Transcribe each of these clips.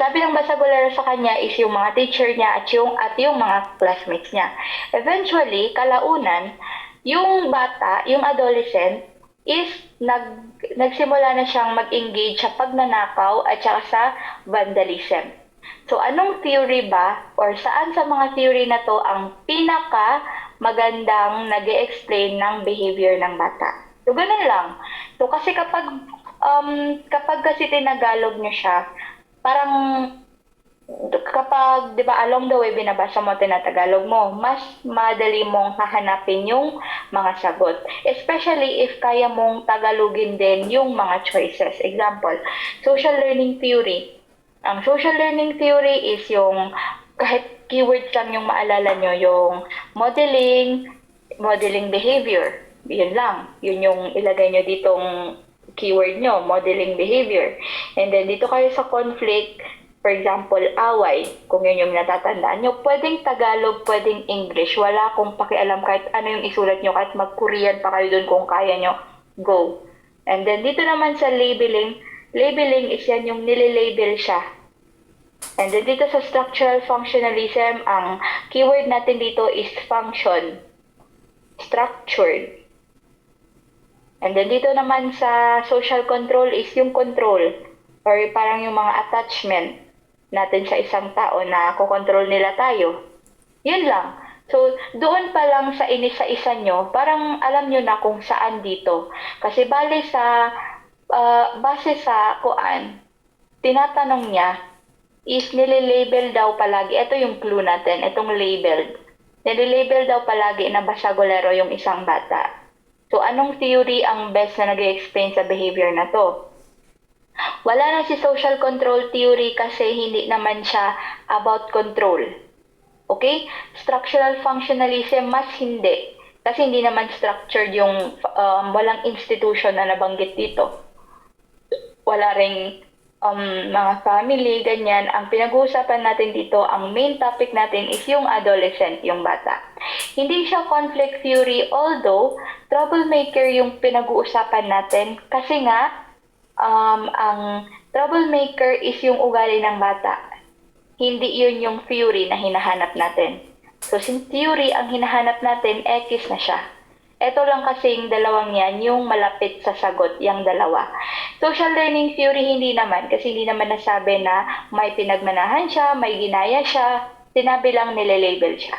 sabi ng basagulero sa kanya is yung mga teacher niya at yung mga classmates niya. Eventually, kalaunan, yung bata, yung adolescent, is nagsimula na siyang mag-engage sa pagnanakaw at saka sa vandalism. So, anong theory ba or saan sa mga theory na to ang pinaka magandang nag-e-explain ng behavior ng bata? So, ganun lang. So, kasi kapag kasi tinagalog niyo siya, parang kapag, di ba, along the way binabasa mo, tinatagalog mo, mas madali mong hahanapin yung mga sagot. Especially if kaya mong tagalogin din yung mga choices. Example, social learning theory. Ang social learning theory is yung kahit keywords lang yung maalala nyo, yung modeling behavior. Yun lang. Yun yung ilagay nyo ditong keyword nyo, modeling behavior. And then dito kayo sa conflict, for example, away, kung yun yung natatandaan nyo, pwedeng Tagalog, pwedeng English. Wala akong pakialam kahit ano yung isulat nyo, kahit mag-Korean pa kayo dun kung kaya nyo, go. And then dito naman sa labeling is yan yung nililabel siya. And then dito sa structural functionalism, ang keyword natin dito is function, structured. And then dito naman sa social control is yung control or parang yung mga attachment natin sa isang tao na kukontrol nila tayo. Yun lang. So, doon pa lang sa isa nyo, parang alam nyo na kung saan dito. Kasi base sa tinatanong niya is nililabel daw palagi. Ito yung clue natin, itong labeled. Nililabel daw palagi na basagolero yung isang bata. So, anong theory ang best na nag-explain sa behavior na to? Wala na si social control theory kasi hindi naman siya about control. Okay? Structural functionalism, mas hindi. Kasi hindi naman structured yung walang institution na nabanggit dito. Wala ring mga family, ganyan. Ang pinag-uusapan natin dito, ang main topic natin is yung adolescent, yung bata. Hindi siya conflict theory, although troublemaker yung pinag-uusapan natin kasi nga ang troublemaker is yung ugali ng bata. Hindi yun yung theory na hinahanap natin. So, since theory ang hinahanap natin, X na siya. Ito lang kasing dalawang yan, yung malapit sa sagot, yung dalawa. Social learning theory, hindi naman. Kasi hindi naman nasabi na may pinagmanahan siya, may ginaya siya. Sinabi lang nililabel siya.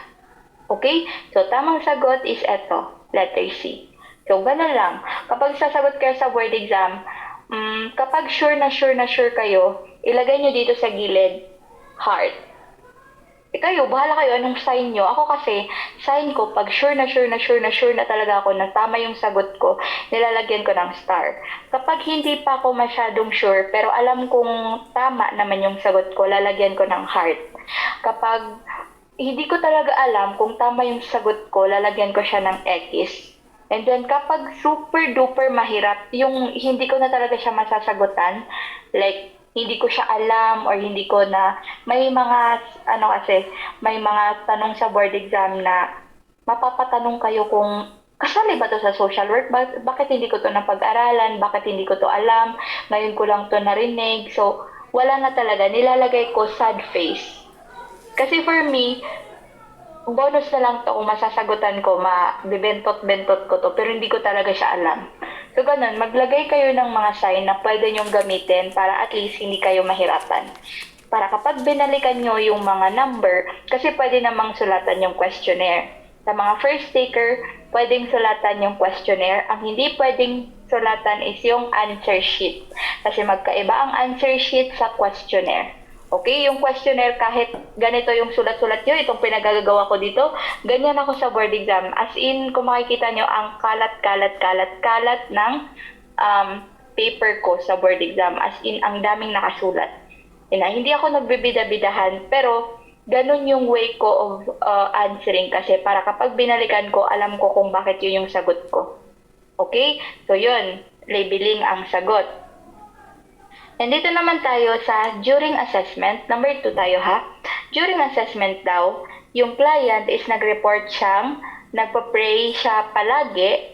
Okay? So, tamang sagot is eto, letter C. So, ganun lang. Kapag sasagot kayo sa board exam, kapag sure kayo, ilagay nyo dito sa gilid, heart. Kayo, bahala kayo anong sign nyo. Ako kasi, sign ko, pag sure na talaga ako na tama yung sagot ko, nilalagyan ko ng star. Kapag hindi pa ako masyadong sure, pero alam kong tama naman yung sagot ko, lalagyan ko ng heart. Kapag hindi ko talaga alam kung tama yung sagot ko, lalagyan ko siya ng X. And then kapag super duper mahirap, yung hindi ko na talaga siya masasagutan, like hindi ko siya alam or hindi ko na, may mga may mga tanong sa board exam na mapapatanong kayo kung kasali ba to sa social work, bakit hindi ko to napag-aralan, bakit hindi ko to alam, ngayon ko lang to narinig. So wala na talaga, nilalagay ko sad face. Kasi for me, bonus na lang to kung masasagutan ko, bibentot-bentot ko to, pero hindi ko talaga siya alam. So, ganun, maglagay kayo ng mga sign na pwede nyong gamitin para at least hindi kayo mahirapan. Para kapag binalikan nyo yung mga number, kasi pwede namang sulatan yung questionnaire. Sa mga first taker, pwedeng sulatan yung questionnaire. Ang hindi pwedeng sulatan is yung answer sheet. Kasi magkaiba ang answer sheet sa questionnaire. Okay, yung questionnaire kahit ganito yung sulat-sulat nyo, itong pinagagawa ko dito, ganyan ako sa board exam. As in, kung makikita nyo, ang kalat ng paper ko sa board exam. As in, ang daming nakasulat. Hindi ako nagbibida-bidahan, pero ganun yung way ko of answering kasi para kapag binalikan ko, alam ko kung bakit yun yung sagot ko. Okay? So yun, labeling ang sagot. Nandito naman tayo sa during assessment. Number 2 tayo ha. During assessment daw, yung client is nag-report siyang nagpa-pray siya palagi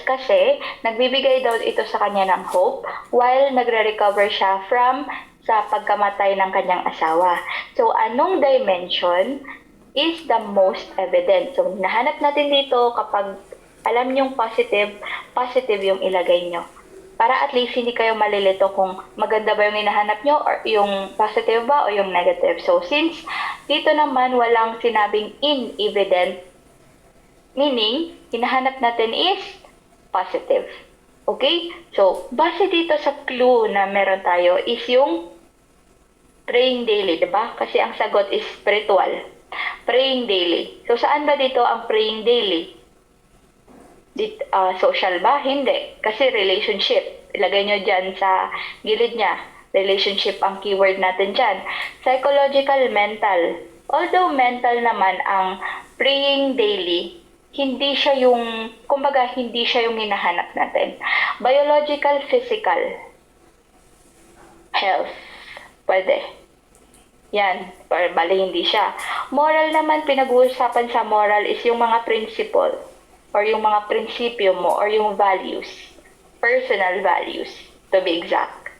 kasi nagbibigay daw ito sa kanya ng hope while nagre-recover siya from sa pagkamatay ng kanyang asawa. So, anong dimension is the most evident? So, nahanap natin dito kapag alam niyong positive, positive yung ilagay nyo. Para at least hindi kayo malilito kung maganda ba yung hinahanap nyo or yung positive ba o yung negative. So, since dito naman walang sinabing in-evident, meaning, hinahanap natin is positive. Okay? So, base dito sa clue na meron tayo is yung praying daily, diba? Kasi ang sagot is spiritual. Praying daily. So, saan ba dito ang praying daily? Social ba? Hindi. Kasi relationship. Ilagay nyo dyan sa gilid niya. Relationship ang keyword natin dyan. Psychological, mental. Although mental naman ang praying daily, hindi siya yung, kumbaga, hindi siya yung hinahanap natin. Biological, physical. Health. Pwede. Yan. Bali, hindi siya. Moral naman, pinag-uusapan sa moral is yung mga principle or yung mga prinsipyo mo or yung values. Personal values, to be exact.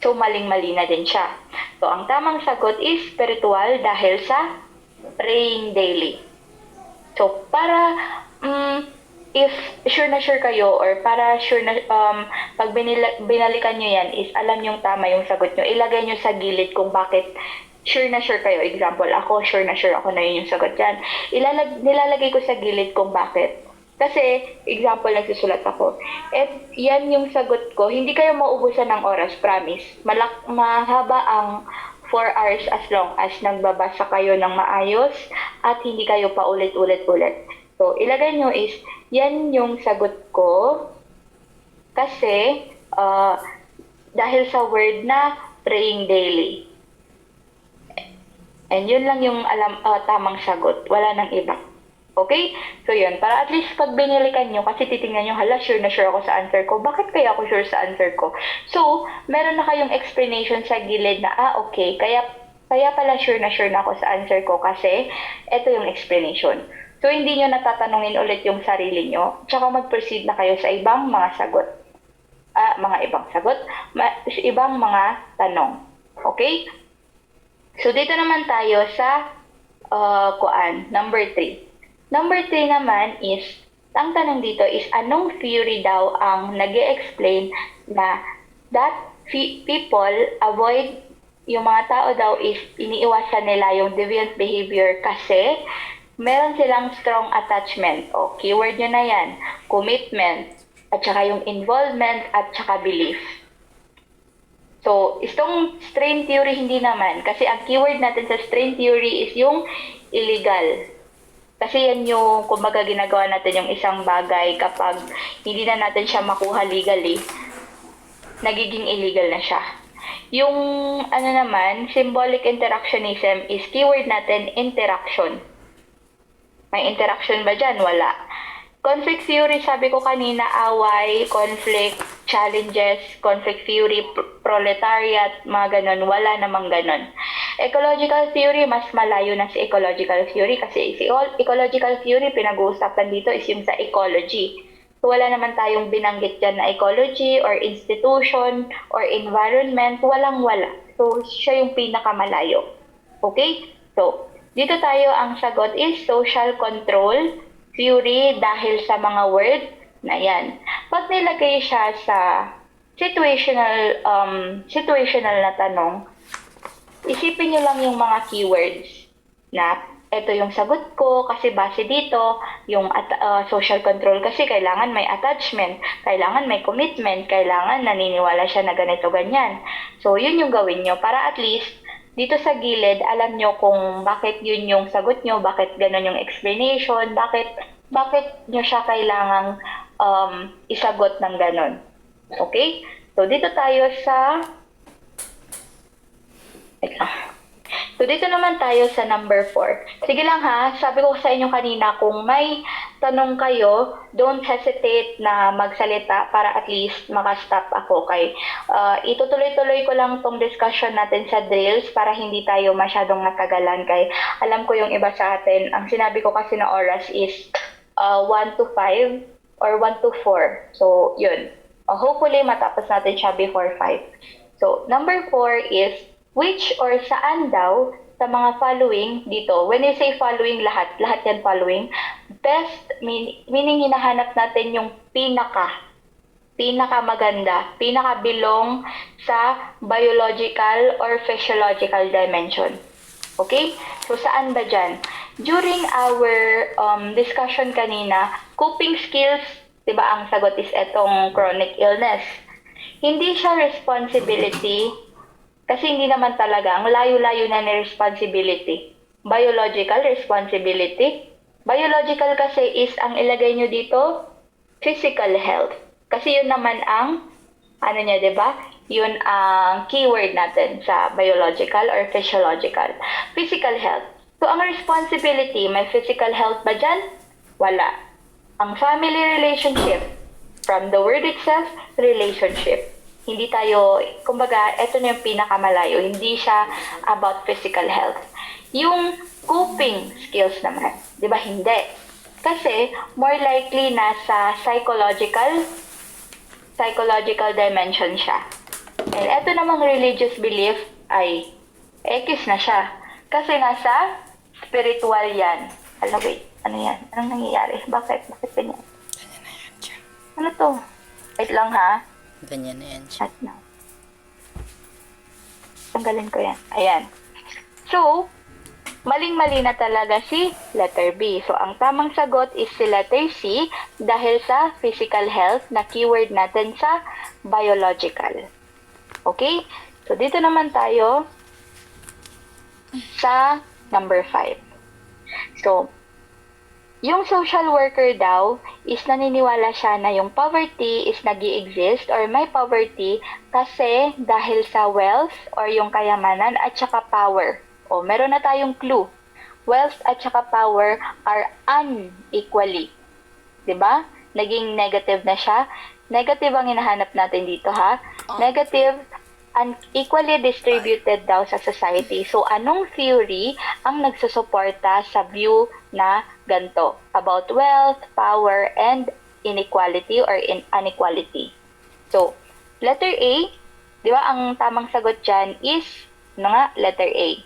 So, maling-mali na din siya. So, ang tamang sagot is spiritual dahil sa praying daily. So, para if sure na sure kayo or para sure na pag binalikan nyo yan is alam yung tama yung sagot nyo, ilagay nyo sa gilid kung bakit sure na sure kayo. Example, ako sure na sure ako na yun yung sagot yan. Nilalagay ko sa gilid kung bakit. Kasi, example, nagsusulat ako. At yan yung sagot ko. Hindi kayo maubusan ng oras, promise. Mahaba ang 4 hours as long as nagbabasa kayo ng maayos at hindi kayo pa ulit-ulit-ulit. So, ilagay nyo is, yan yung sagot ko kasi dahil sa word na praying daily. And yun lang yung tamang sagot. Wala nang iba. Okay? So yun, para at least pag binilikan nyo, kasi titingnan nyo, hala, sure na sure ako sa answer ko. Bakit kaya ako sure sa answer ko? So, meron na kayong explanation sa gilid na, okay, kaya pala sure na ako sa answer ko kasi ito yung explanation. So, hindi nyo natatanungin ulit yung sarili nyo, tsaka mag-proceed na kayo sa ibang mga sagot. Ibang mga tanong. Okay? So, dito naman tayo sa number 3. Number 3 naman is, ang tanong dito is, anong theory daw ang nag-e-explain na that people avoid, yung mga tao daw is iniiwasan nila yung deviant behavior kasi meron silang strong attachment. O, keyword nyo na yan. Commitment, at saka yung involvement, at saka belief. So, itong strain theory hindi naman. Kasi ang keyword natin sa strain theory is yung illegal. Kasi yan yung, kumbaga, ginagawa natin yung isang bagay kapag hindi na natin siya makuha legally, nagiging illegal na siya. Yung, symbolic interactionism is keyword natin, interaction. May interaction ba dyan? Wala. Conflict theory, sabi ko kanina, away, conflict, challenges, conflict theory, proletariat, mga ganon. Wala namang ganon. Ecological theory, mas malayo na si ecological theory kasi si ecological theory, pinag-uusapan dito is yung sa ecology. So, wala naman tayong binanggit dyan na ecology or institution or environment, walang-wala. So, siya yung pinakamalayo. Okay? So, dito tayo, ang sagot is social control theory dahil sa mga word na yan. Pag nilagay siya sa situational na tanong, isipin nyo lang yung mga keywords na ito yung sagot ko kasi base dito, yung social control kasi kailangan may attachment, kailangan may commitment, kailangan naniniwala siya na ganito ganyan. So, yun yung gawin nyo para at least dito sa gilid, alam nyo kung bakit yun yung sagot nyo, bakit ganun yung explanation, bakit nyo siya kailangang isagot ng ganun. Okay? So, dito tayo sa So, dito naman tayo sa number 4. Sige lang ha, sabi ko sa inyo kanina, kung may tanong kayo, don't hesitate na magsalita para at least makastop ako. Okay? Itutuloy-tuloy ko lang tong discussion natin sa drills para hindi tayo masyadong natagalan. Kay alam ko yung iba sa atin, ang sinabi ko kasi na oras is 1 to 5 or 1 to 4. So, yun. Hopefully, matapos natin siya before 5. So, number 4 is, which or saan daw sa mga following dito, when you say following, lahat yan following, best, meaning hinahanap natin yung pinakamaganda, pinaka-belong sa biological or physiological dimension. Okay? So, saan ba dyan? During our discussion kanina, coping skills, di ba ang sagot is etong chronic illness. Hindi siya responsibility, kasi hindi naman talaga, ang layo-layo na ni responsibility. Biological responsibility. Biological kasi is, ang ilagay nyo dito, physical health. Kasi yun naman ang, ano niya, di ba? Yun ang keyword natin sa biological or physiological. Physical health. So, ang responsibility, may physical health ba dyan? Wala. Ang family relationship, from the word itself, relationship. Hindi tayo, kumbaga, ito na yung pinakamalayo. Hindi siya about physical health. Yung coping skills naman, di ba? Hindi. Kasi, more likely nasa psychological dimension siya. And ito namang religious belief ay X na siya. Kasi nasa spiritual yan. Wait. Ano yan? Anong nangyayari? Bakit ganyan? Ganyan na yan siya. Ano to? Wait lang ha. Ganyan na yan siya. At now. Tanggalin ko yan. Ayan. So, maling-mali na talaga si letter B. So, ang tamang sagot is si letter C dahil sa physical health na keyword natin sa biological. Okay? So, dito naman tayo sa number 5. So, yung social worker daw is naniniwala siya na yung poverty is nag-i-exist or may poverty kasi dahil sa wealth or yung kayamanan at saka power. O, meron na tayong clue. Wealth at saka power are unequally. Diba? Naging negative na siya. Negative ang hinahanap natin dito, ha? Negative, unequally distributed daw sa society. So, anong theory ang nagsusuporta sa view na ganito? About wealth, power, and inequality or inequality. So, letter A, di ba, ang tamang sagot dyan is, letter A.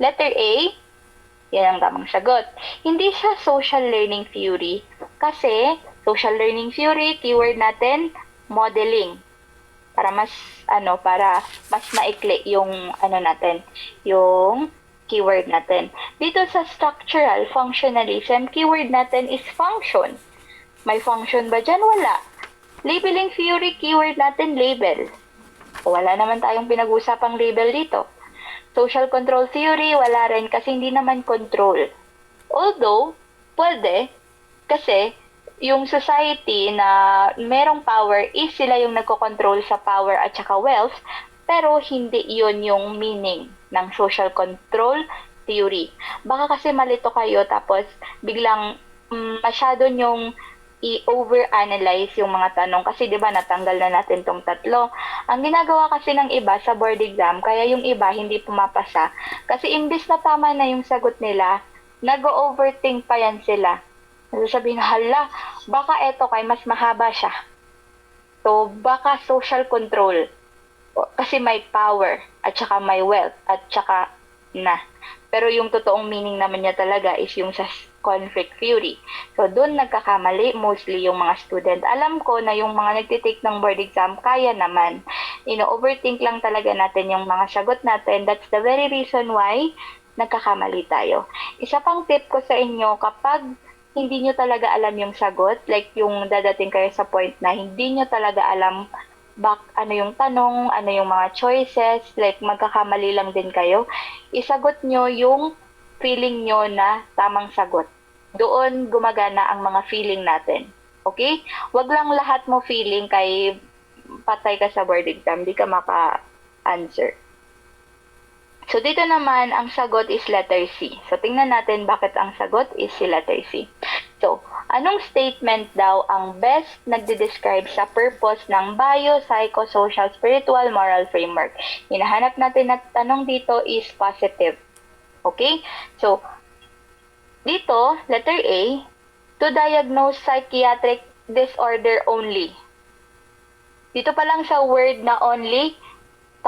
Letter A, yan ang tamang sagot. Hindi siya social learning theory kasi social learning theory, keyword natin, modeling. Para mas maikli yung natin, yung keyword natin. Dito sa structural functionalism, keyword natin is function. May function ba dyan? Wala. Labeling theory, keyword natin, label. Wala naman tayong pinag-usapang label dito. Social control theory, wala rin kasi hindi naman control. Although, pwede, kasi yung society na merong power is sila yung nagko-control sa power at saka wealth, pero hindi yun yung meaning ng social control theory. Baka kasi malito kayo tapos biglang masyado nyong i-overanalyze yung mga tanong kasi 'di ba natanggal na natin tong tatlo. Ang ginagawa kasi ng iba sa board exam, kaya yung iba hindi pumapasa kasi imbis na tama na yung sagot nila, nag-overthink pa yan sila. Sabihin, hala, baka eto kay mas mahaba siya. So, baka social control. Kasi may power, at saka may wealth, at saka na. Pero yung totoong meaning naman niya talaga is yung sa conflict theory. So, doon nagkakamali mostly yung mga student. Alam ko na yung mga nagtitake ng board exam, kaya naman. Overthink lang talaga natin yung mga sagot natin. That's the very reason why nagkakamali tayo. Isa pang tip ko sa inyo, kapag hindi nyo talaga alam yung sagot, like yung dadating kayo sa point na hindi nyo talaga alam ano yung tanong, ano yung mga choices, like magkakamali lang din kayo, isagot nyo yung feeling nyo na tamang sagot. Doon gumagana ang mga feeling natin. Okay? Wag lang lahat mo feeling kay patay ka sa board exam, di ka maka-answer. So, dito naman, ang sagot is letter C. So, tingnan natin bakit ang sagot is si letter C. So, anong statement daw ang best nagde-describe sa purpose ng bio, psycho, social, spiritual, moral framework? Hinahanap natin na tanong dito is positive. Okay? So, dito, letter A, to diagnose psychiatric disorder only. Dito pa lang sa word na only,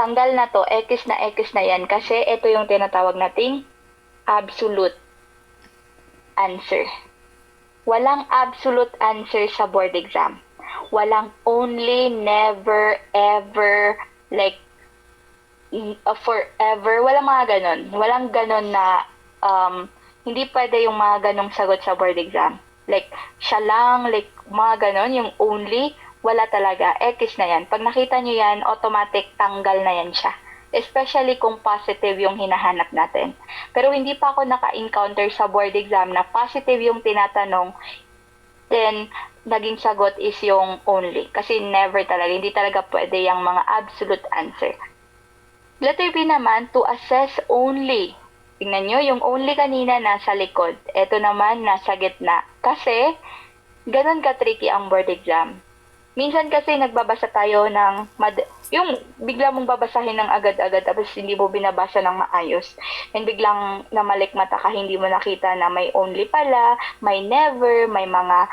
tanggal na to, X na yan kasi ito yung tinatawag nating absolute answer. Walang absolute answer sa board exam. Walang only, never, ever, like, forever. Walang mga ganon. Walang ganon na, hindi pwede yung mga ganong sagot sa board exam. Like, siya lang, like, mga ganon, yung only, wala talaga. X na yan. Pag nakita nyo yan, automatic tanggal na yan siya. Especially kung positive yung hinahanap natin. Pero hindi pa ako naka-encounter sa board exam na positive yung tinatanong, then naging sagot is yung only. Kasi never talaga, hindi talaga pwede yung mga absolute answer. Letter B naman, to assess only. Tingnan nyo, yung only kanina nasa likod. Ito naman nasa gitna. Kasi, ganun ka-tricky ang board exam. Minsan kasi nagbabasa tayo ng, yung bigla mong babasahin ng agad-agad tapos hindi mo binabasa ng maayos. And biglang namalik mata ka, hindi mo nakita na may only pala, may never, may mga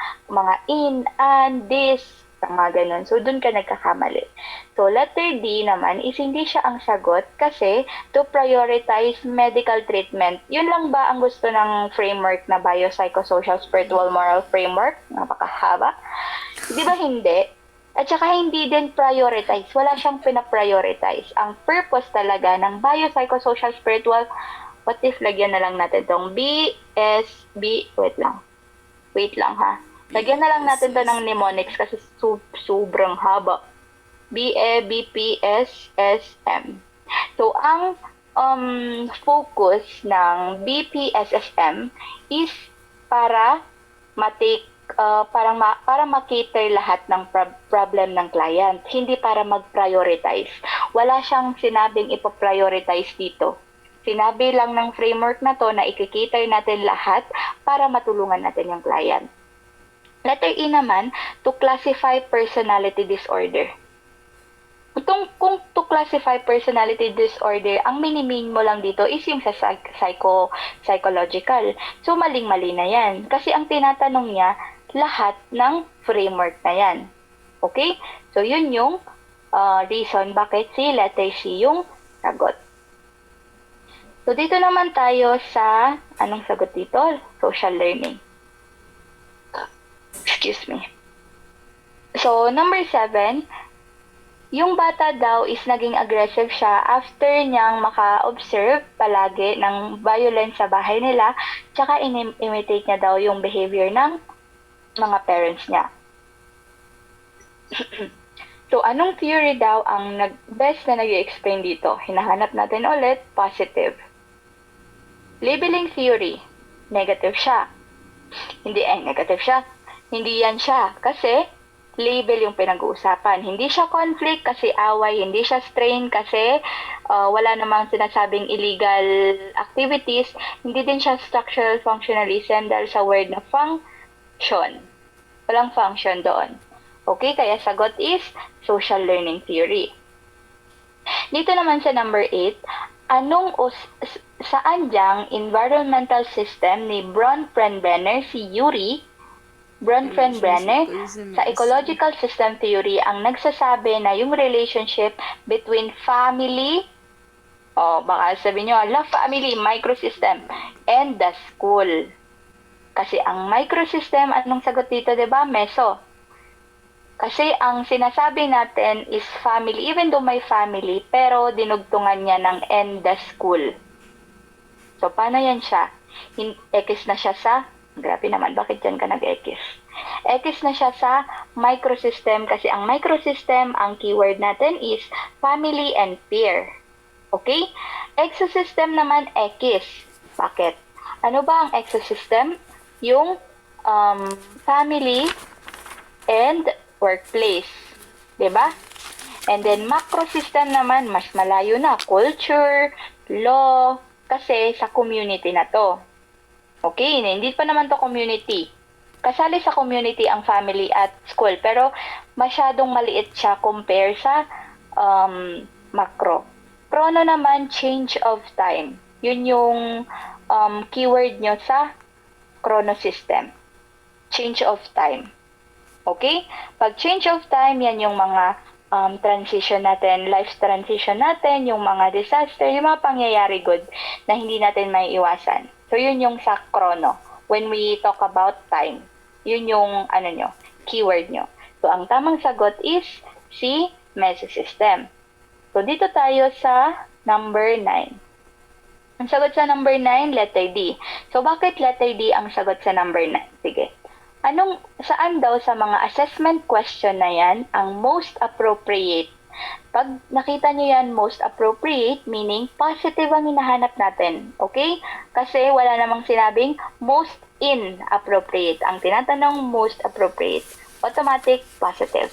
in, and, this, mga ganun. So, dun ka nagkakamali. So, letter D naman is hindi siya ang sagot kasi to prioritize medical treatment. Yun lang ba ang gusto ng framework na biopsychosocial spiritual moral framework? Napakahaba. Di ba hindi? At saka hindi din prioritize. Wala siyang pinaprioritize. Ang purpose talaga ng biopsychosocial spiritual, what if lagyan na lang natin tong Wait lang ha. Lagyan na lang natin to ng mnemonics kasi sobrang haba. BPSSM. So, ang focus ng BPSSM is para para ma-cater lahat ng problem ng client, hindi para mag-prioritize. Wala siyang sinabing ipo-prioritize dito. Sinabi lang ng framework na to na i-cater natin lahat para matulungan natin yung client. Letter E naman, to classify personality disorder. Kung to classify personality disorder, ang minimin mo lang dito is yung sa psychological. So, maling-mali na yan. Kasi ang tinatanong niya, lahat ng framework na yan. Okay? So, yun yung reason bakit si letter C yung sagot. So, dito naman tayo sa, anong sagot dito? Social learning. Excuse me. So, number 7, yung bata daw is naging aggressive siya after niyang maka-observe palagi ng violence sa bahay nila, tsaka imitate niya daw yung behavior ng mga parents niya. So, anong theory daw ang best na nag-explain dito? Hinahanap natin ulit, positive. Labeling theory, negative siya. Negative siya. Hindi yan siya kasi label yung pinag-uusapan. Hindi siya conflict kasi away, hindi siya strain kasi wala namang sinasabing illegal activities, hindi din siya structural functionalism dahil sa word na function. Walang function doon. Okay, kaya sagot is social learning theory. Dito naman sa number 8, saan diyang environmental system ni Bronfenbrenner, si Yuri Bronfenbrenner, sa ecological system theory ang nagsasabi na yung relationship between family, baka sabihin nyo, family, microsystem, and the school. Kasi ang microsystem, anong sagot dito, diba? Meso. Kasi ang sinasabi natin is family, even though may family, pero dinugtungan niya ng and the school. So, paano yan siya? X na siya sa, grabe naman, bakit yan ka nag-X? X na siya sa microsystem kasi ang microsystem, ang keyword natin is family and peer. Okay? Exosystem naman, X. Bakit? Ano ba ang exosystem? Yung family and workplace. Diba? And then, macrosystem naman, mas malayo na. Culture, law, kasi sa community na to. Okay, hindi pa naman to community. Kasali sa community ang family at school, pero masyadong maliit siya compare sa macro. Chrono naman, change of time. Yun yung keyword nyo sa chrono system. Change of time. Okay? Pag change of time, yan yung mga transition natin, life transition natin, yung mga disaster, yung mga pangyayari good na hindi natin may iwasan. So, yun yung sa chrono. When we talk about time, yun yung keyword nyo. So, ang tamang sagot is C, mesosystem. So, dito tayo sa number 9. Ang sagot sa number 9, letter D. So, bakit letter D ang sagot sa number 9? Sige. Saan daw sa mga assessment question na yan ang most appropriate? Pag nakita nyo yan, most appropriate, meaning positive ang hinahanap natin. Okay? Kasi wala namang sinabing most inappropriate. Ang tinatanong most appropriate. Automatic, positive.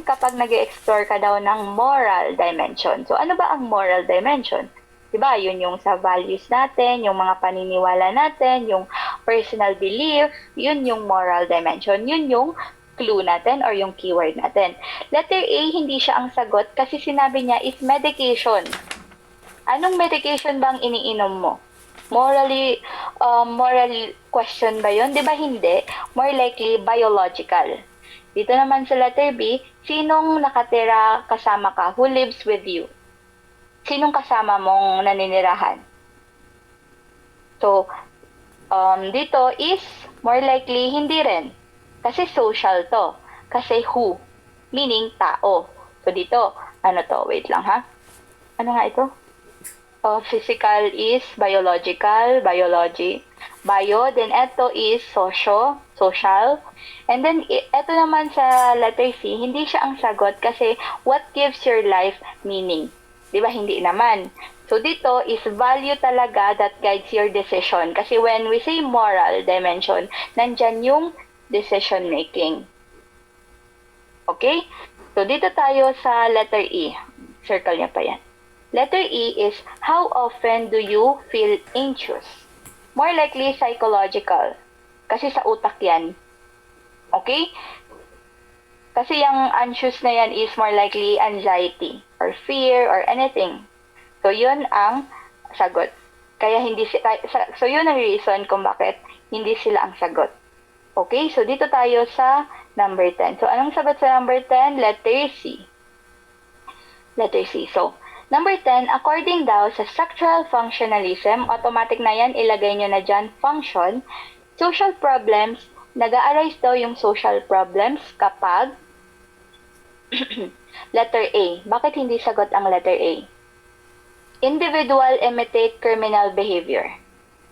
Kapag nag-explore ka daw ng moral dimension. So, ano ba ang moral dimension? Diba? Yun yung sa values natin, yung mga paniniwala natin, yung personal belief, yun yung moral dimension. Yun yung clue natin or yung keyword natin. Letter A, hindi siya ang sagot kasi sinabi niya is medication. Anong medication bang iniinom mo? Moral question ba yun? Diba hindi? More likely, biological. Dito naman sa letter B, sinong nakatira kasama ka? Who lives with you? Sinong kasama mong naninirahan? So, dito is more likely hindi rin. Kasi social to. Kasi who, meaning tao. So, dito, wait lang ha. Ano nga ito? Physical is biological, biology. Bio, then ito is social. And then, ito naman sa letter C, hindi siya ang sagot kasi what gives your life meaning? Diba? Hindi naman. So, dito is value talaga that guides your decision. Kasi when we say moral dimension, nandyan yung decision making. Okay? So, dito tayo sa letter E. Circle niya pa yan. Letter E is, how often do you feel anxious? More likely, psychological. Kasi sa utak yan. Okay? Kasi yung anxious na yan is more likely anxiety or fear or anything. So, yun ang sagot. Kaya so yun ang reason kung bakit hindi sila ang sagot. Okay? So, dito tayo sa number 10. So, anong sagot sa number 10? Letter C. Letter C. So, number 10, according daw sa structural functionalism, automatic na yan, ilagay nyo na dyan, function, social problems, nag-a-arise daw yung social problems kapag letter A. Bakit hindi sagot ang letter A? Individual imitate criminal behavior.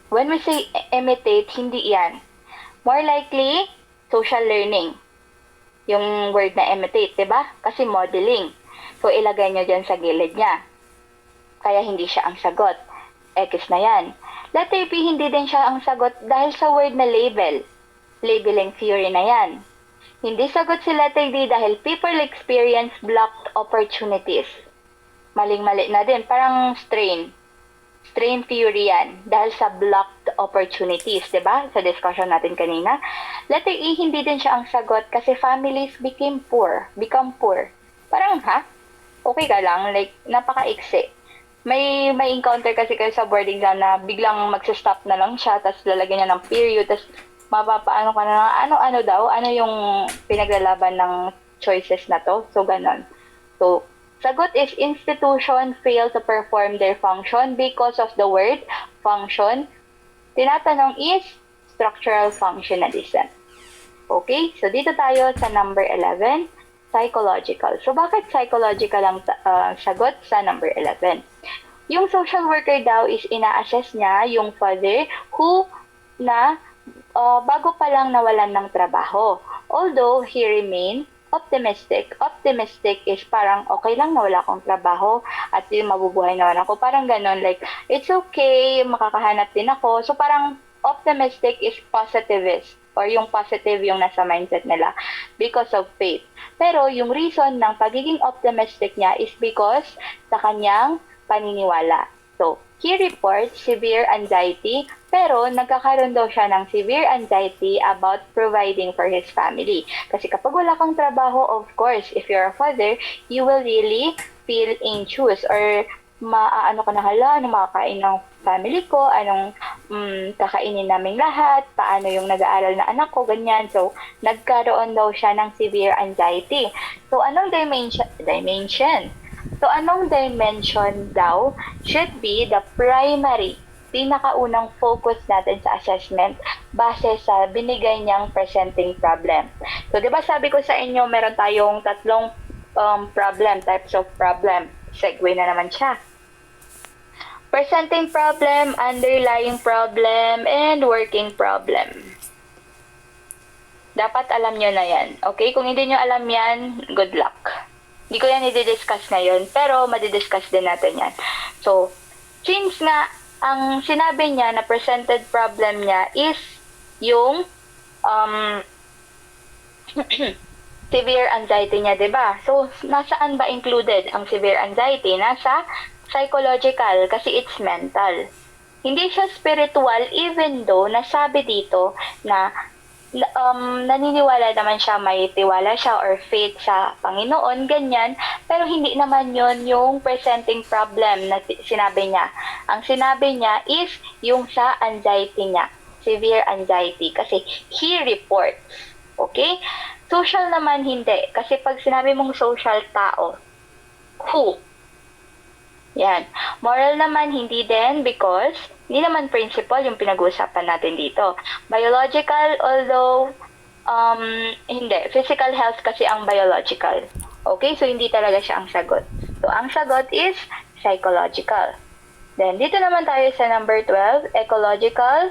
When we say imitate, hindi yan. More likely, social learning. Yung word na imitate, diba? Kasi modeling. So, ilagay nyo dyan sa gilid niya. Kaya hindi siya ang sagot. X na yan. Letter B, hindi din siya ang sagot dahil sa word na label. Labeling theory na yan. Hindi sagot si letter D dahil people experience blocked opportunities. Maling-mali na din. Parang strain. Strain theory yan. Dahil sa blocked opportunities. Diba? Sa discussion natin kanina. Letter E, hindi din siya ang sagot kasi families become poor. Parang, okay ka lang. Like, napaka-iksi. May encounter kasi kayo sa board exam na biglang magsa-stop na lang siya, tapos lalagyan niya ng period, tapos mapapaano ka na ano daw, ano yung pinaglalaban ng choices na to. So, ganon. So, sagot is institution fail to perform their function because of the word function. Tinatanong is structural functionalism. Okay? So, dito tayo sa number 11, psychological. So, bakit psychological ang sagot sa number 11? Yung social worker daw is ina-assess niya yung father who na bago pa lang nawalan ng trabaho. Although he remained optimistic. Optimistic is parang okay lang na wala akong trabaho at yung mabubuhay naman ako. Parang ganon, like, it's okay, makakahanap din ako. So parang optimistic is positivist or yung positive yung nasa mindset nila because of faith. Pero yung reason ng pagiging optimistic niya is because sa kanyang paniniwala. So, he reports severe anxiety, pero nagkakaroon daw siya ng severe anxiety about providing for his family. Kasi kapag wala kang trabaho, of course, if you're a father, you will really feel anxious or ano ka na, hala, anong makakain ng family ko, anong kakainin namin lahat, paano yung nag-aaral na anak ko, ganyan. So, nagkaroon daw siya ng severe anxiety. So, anong dimension? So, anong dimension daw should be the primary, pinakaunang focus natin sa assessment base sa binigay niyang presenting problem. So, di ba sabi ko sa inyo, meron tayong tatlong types of problem. Segue na naman siya. Presenting problem, underlying problem, and working problem. Dapat alam nyo na yan. Okay? Kung hindi nyo alam yan, good luck. Hindi ko yan i-discuss ngayon, pero madidiscuss din natin yan. So, since nga, ang sinabi niya na presented problem niya is yung severe anxiety niya, diba? So, nasaan ba included ang severe anxiety? Nasa psychological, kasi it's mental. Hindi siya spiritual, even though nasabi dito na naniniwala naman siya, may tiwala siya or faith sa Panginoon, ganyan, pero hindi naman yon yung presenting problem na sinabi niya. Ang sinabi niya is yung sa anxiety niya, severe anxiety, kasi he reports. Okay? Social naman hindi, kasi pag sinabi mong social, tao, who? Yan. Moral naman hindi din, because hindi naman principle yung pinag-uusapan natin dito. Biological, although hindi. Physical health kasi ang biological. Okay? So, hindi talaga siya ang sagot. So, ang sagot is psychological. Then, dito naman tayo sa number 12, ecological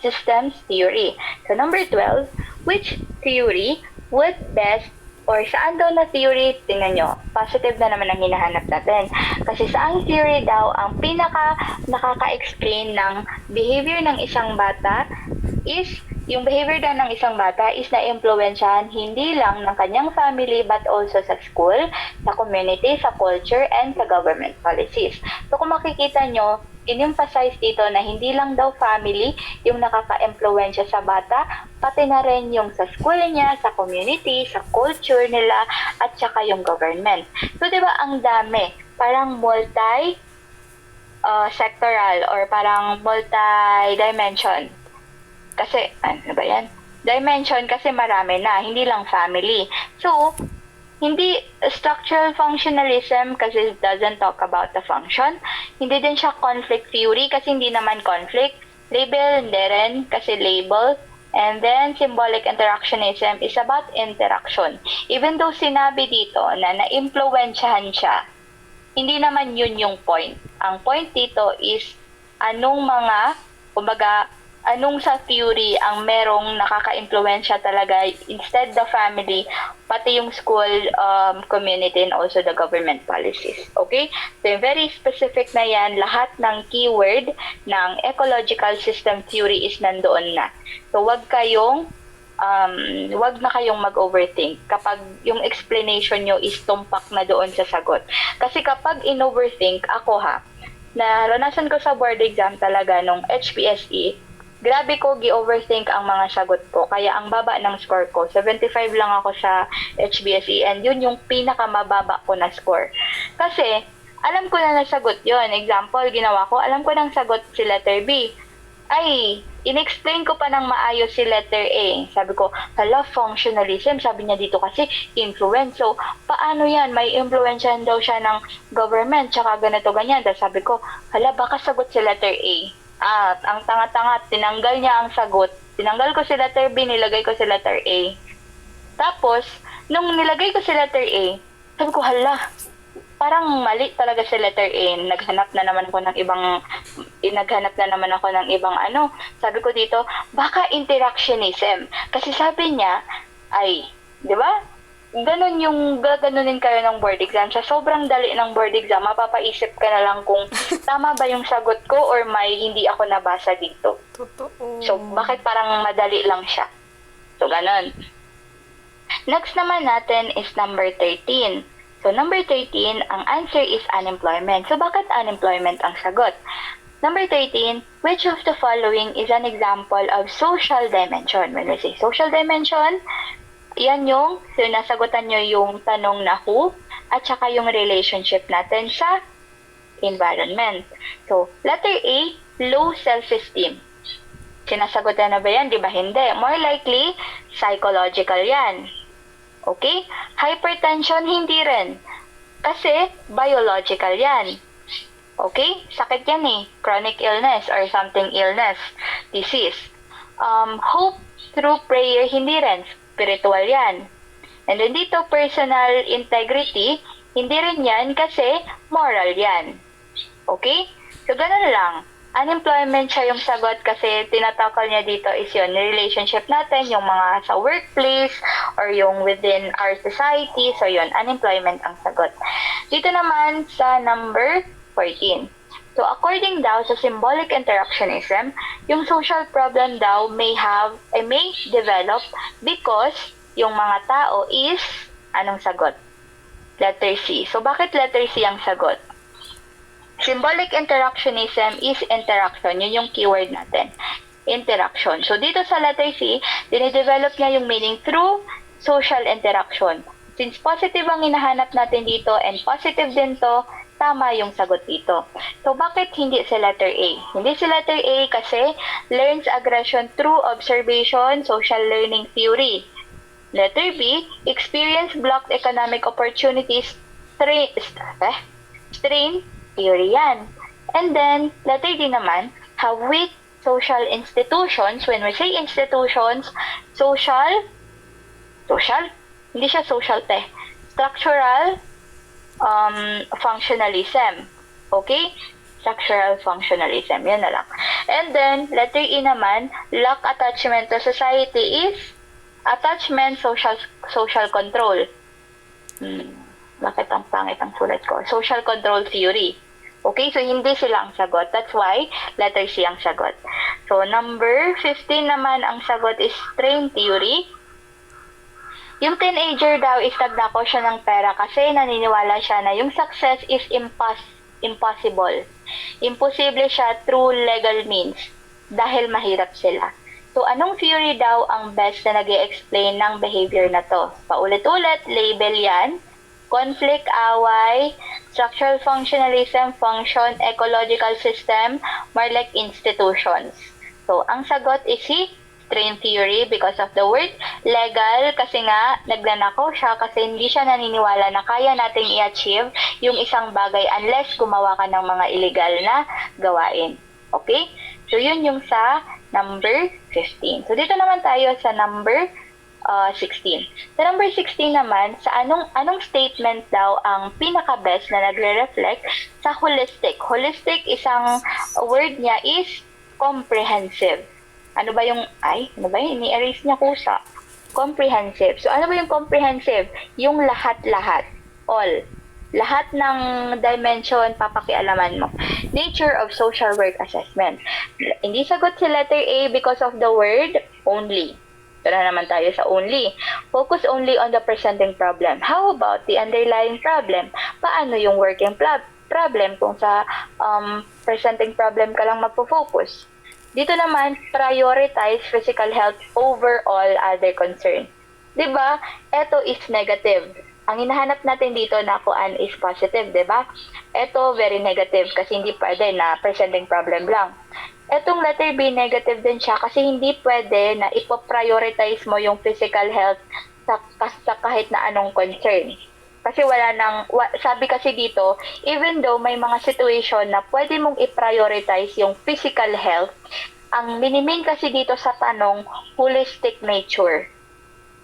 systems theory. So, number 12, which theory would best or saan daw na theory, tingnan nyo, positive na naman ang hinahanap natin. Kasi saang theory daw ang pinaka nakaka-explain ng behavior ng isang bata is, yung behavior daw ng isang bata is na-impluwensyahan hindi lang ng kanyang family but also sa school, sa community, sa culture, and sa government policies. So kung makikita nyo, in-emphasize dito na hindi lang daw family yung nakaka-impluwensya sa bata, pati na rin yung sa school niya, sa community, sa culture nila, at saka yung government. So, di ba, ang dami. Parang multi-sectoral or parang multi-dimension. Kasi, ano ba yan? Dimension kasi marami na, hindi lang family. So, hindi structural functionalism kasi it doesn't talk about the function. Hindi din siya conflict theory kasi hindi naman conflict. Label, hindi rin kasi label. And then, symbolic interactionism is about interaction. Even though sinabi dito na na-impluwensyahan siya, hindi naman yun yung point. Ang point dito is anong sa theory ang merong nakaka-impluwensya talaga, instead the family, pati yung school, community, and also the government policies. Okay? So, very specific na yan. Lahat ng keyword ng ecological system theory is nandoon na. So, wag na kayong mag-overthink kapag yung explanation nyo is tumpak na doon sa sagot. Kasi kapag in-overthink, naranasan ko sa board exam talaga nung HPSE, grabe ko gi-overthink ang mga sagot ko. Kaya ang baba ng score ko, 75 lang ako sa HBSE and yun yung pinakamababa ko na score. Kasi, alam ko na nasagot yun. Example, ginawa ko, alam ko nang sagot si letter B. Ay, in-explain ko pa ng maayos si letter A. Sabi ko, functionalism. Sabi niya dito kasi, influence. So, paano yan? May influensyahan daw siya ng government, tsaka ganito, ganyan. Tapos sabi ko, baka sagot si letter A. Ang tanga-tanga, tinanggal niya ang sagot. Tinanggal ko si letter B, nilagay ko si letter A. Tapos, nung nilagay ko si letter A, sabi ko, parang mali talaga si letter A. Naghanap na naman ako ng ibang Sabi ko dito, baka interactionism. Kasi sabi niya, di ba? Gaganunin kayo ng board exam. Sa sobrang dali ng board exam, mapapaisip ka na lang kung tama ba yung sagot ko or may hindi ako nabasa dito. Totoo. So, bakit parang madali lang siya? So, ganon. Next naman natin is number 13. So, number 13, ang answer is unemployment. So, bakit unemployment ang sagot? Number 13, which of the following is an example of social dimension? When we say social dimension, yan yung, so nasagutan nyo yung tanong na who, at saka yung relationship natin sa environment. So, letter A, low self-esteem. Sinasagutan na ba yan? Di ba hindi? More likely, psychological yan. Okay? Hypertension, hindi rin. Kasi, biological yan. Okay? Sakit yan eh. Chronic illness or something illness. Disease. Hope through prayer, hindi rin. Spiritual yan. And then dito, personal integrity, hindi rin yan kasi moral yan. Okay? So, ganun lang. Unemployment siya yung sagot kasi tinatakal niya dito is yun, relationship natin, yung mga sa workplace or yung within our society. So, yun, unemployment ang sagot. Dito naman sa number 14. So, according daw sa symbolic interactionism, yung social problem daw may develop because yung mga tao is, anong sagot? Letter C. So, bakit letter C ang sagot? Symbolic interactionism is interaction. Yun yung keyword natin. Interaction. So, dito sa letter C, dinidevelop niya yung meaning through social interaction. Since positive ang hinahanap natin dito and positive din to, tama yung sagot dito. So, bakit hindi si letter A? Hindi si letter A kasi learns aggression through observation, social learning theory. Letter B, experience blocked economic opportunities, strain theory yan. And then, letter D naman, have weak social institutions. When we say institutions, social, hindi siya social structural functionalism. Okay? Structural functionalism. Yan na lang. And then, letter E naman, lack attachment to society is attachment social control. Bakit ang pangit ang sulat ko? Social control theory. Okay, so hindi sila ang sagot. That's why letter C ang sagot. So, number 15 naman ang sagot is strain theory. Yung teenager daw is nagnakaw siya ng pera kasi naniniwala siya na yung success is impossible. Imposible siya through legal means dahil mahirap sila. So, anong theory daw ang best na nag-i-explain ng behavior na to? Paulit-ulit, label yan. Conflict, away, structural functionalism, function, ecological system, more like institutions. So, ang sagot is si strain theory because of the word legal kasi nga nagnanakaw siya kasi hindi siya naniniwala na kaya nating i-achieve yung isang bagay unless gumawa ka ng mga illegal na gawain. Okay? So, yun yung sa number 15. So, dito naman tayo sa number 16. Sa number 16 naman, sa anong statement daw ang pinaka-best na nagre-reflect sa holistic. Holistic, isang word niya is comprehensive. Ano ba yung, ini-erase niya kusa. Comprehensive. So, ano ba yung comprehensive? Yung lahat-lahat. All. Lahat ng dimension, papakialaman mo. Nature of social work assessment. Hindi sagot si letter A because of the word only. Tara naman tayo sa only. Focus only on the presenting problem. How about the underlying problem? Paano yung working problem kung sa presenting problem ka lang magpo-focus? Dito naman, prioritize physical health over all other concern. Diba? Ito is negative. Ang hinahanap natin dito na kuan is positive, diba? Ito very negative kasi hindi pwede na presenting problem lang. Etong letter B, negative din siya kasi hindi pwede na ipo-prioritize mo yung physical health sa kahit na anong concern. Kasi sabi kasi dito, even though may mga situation na pwede mong i-prioritize yung physical health, ang minimin kasi dito sa tanong, holistic nature.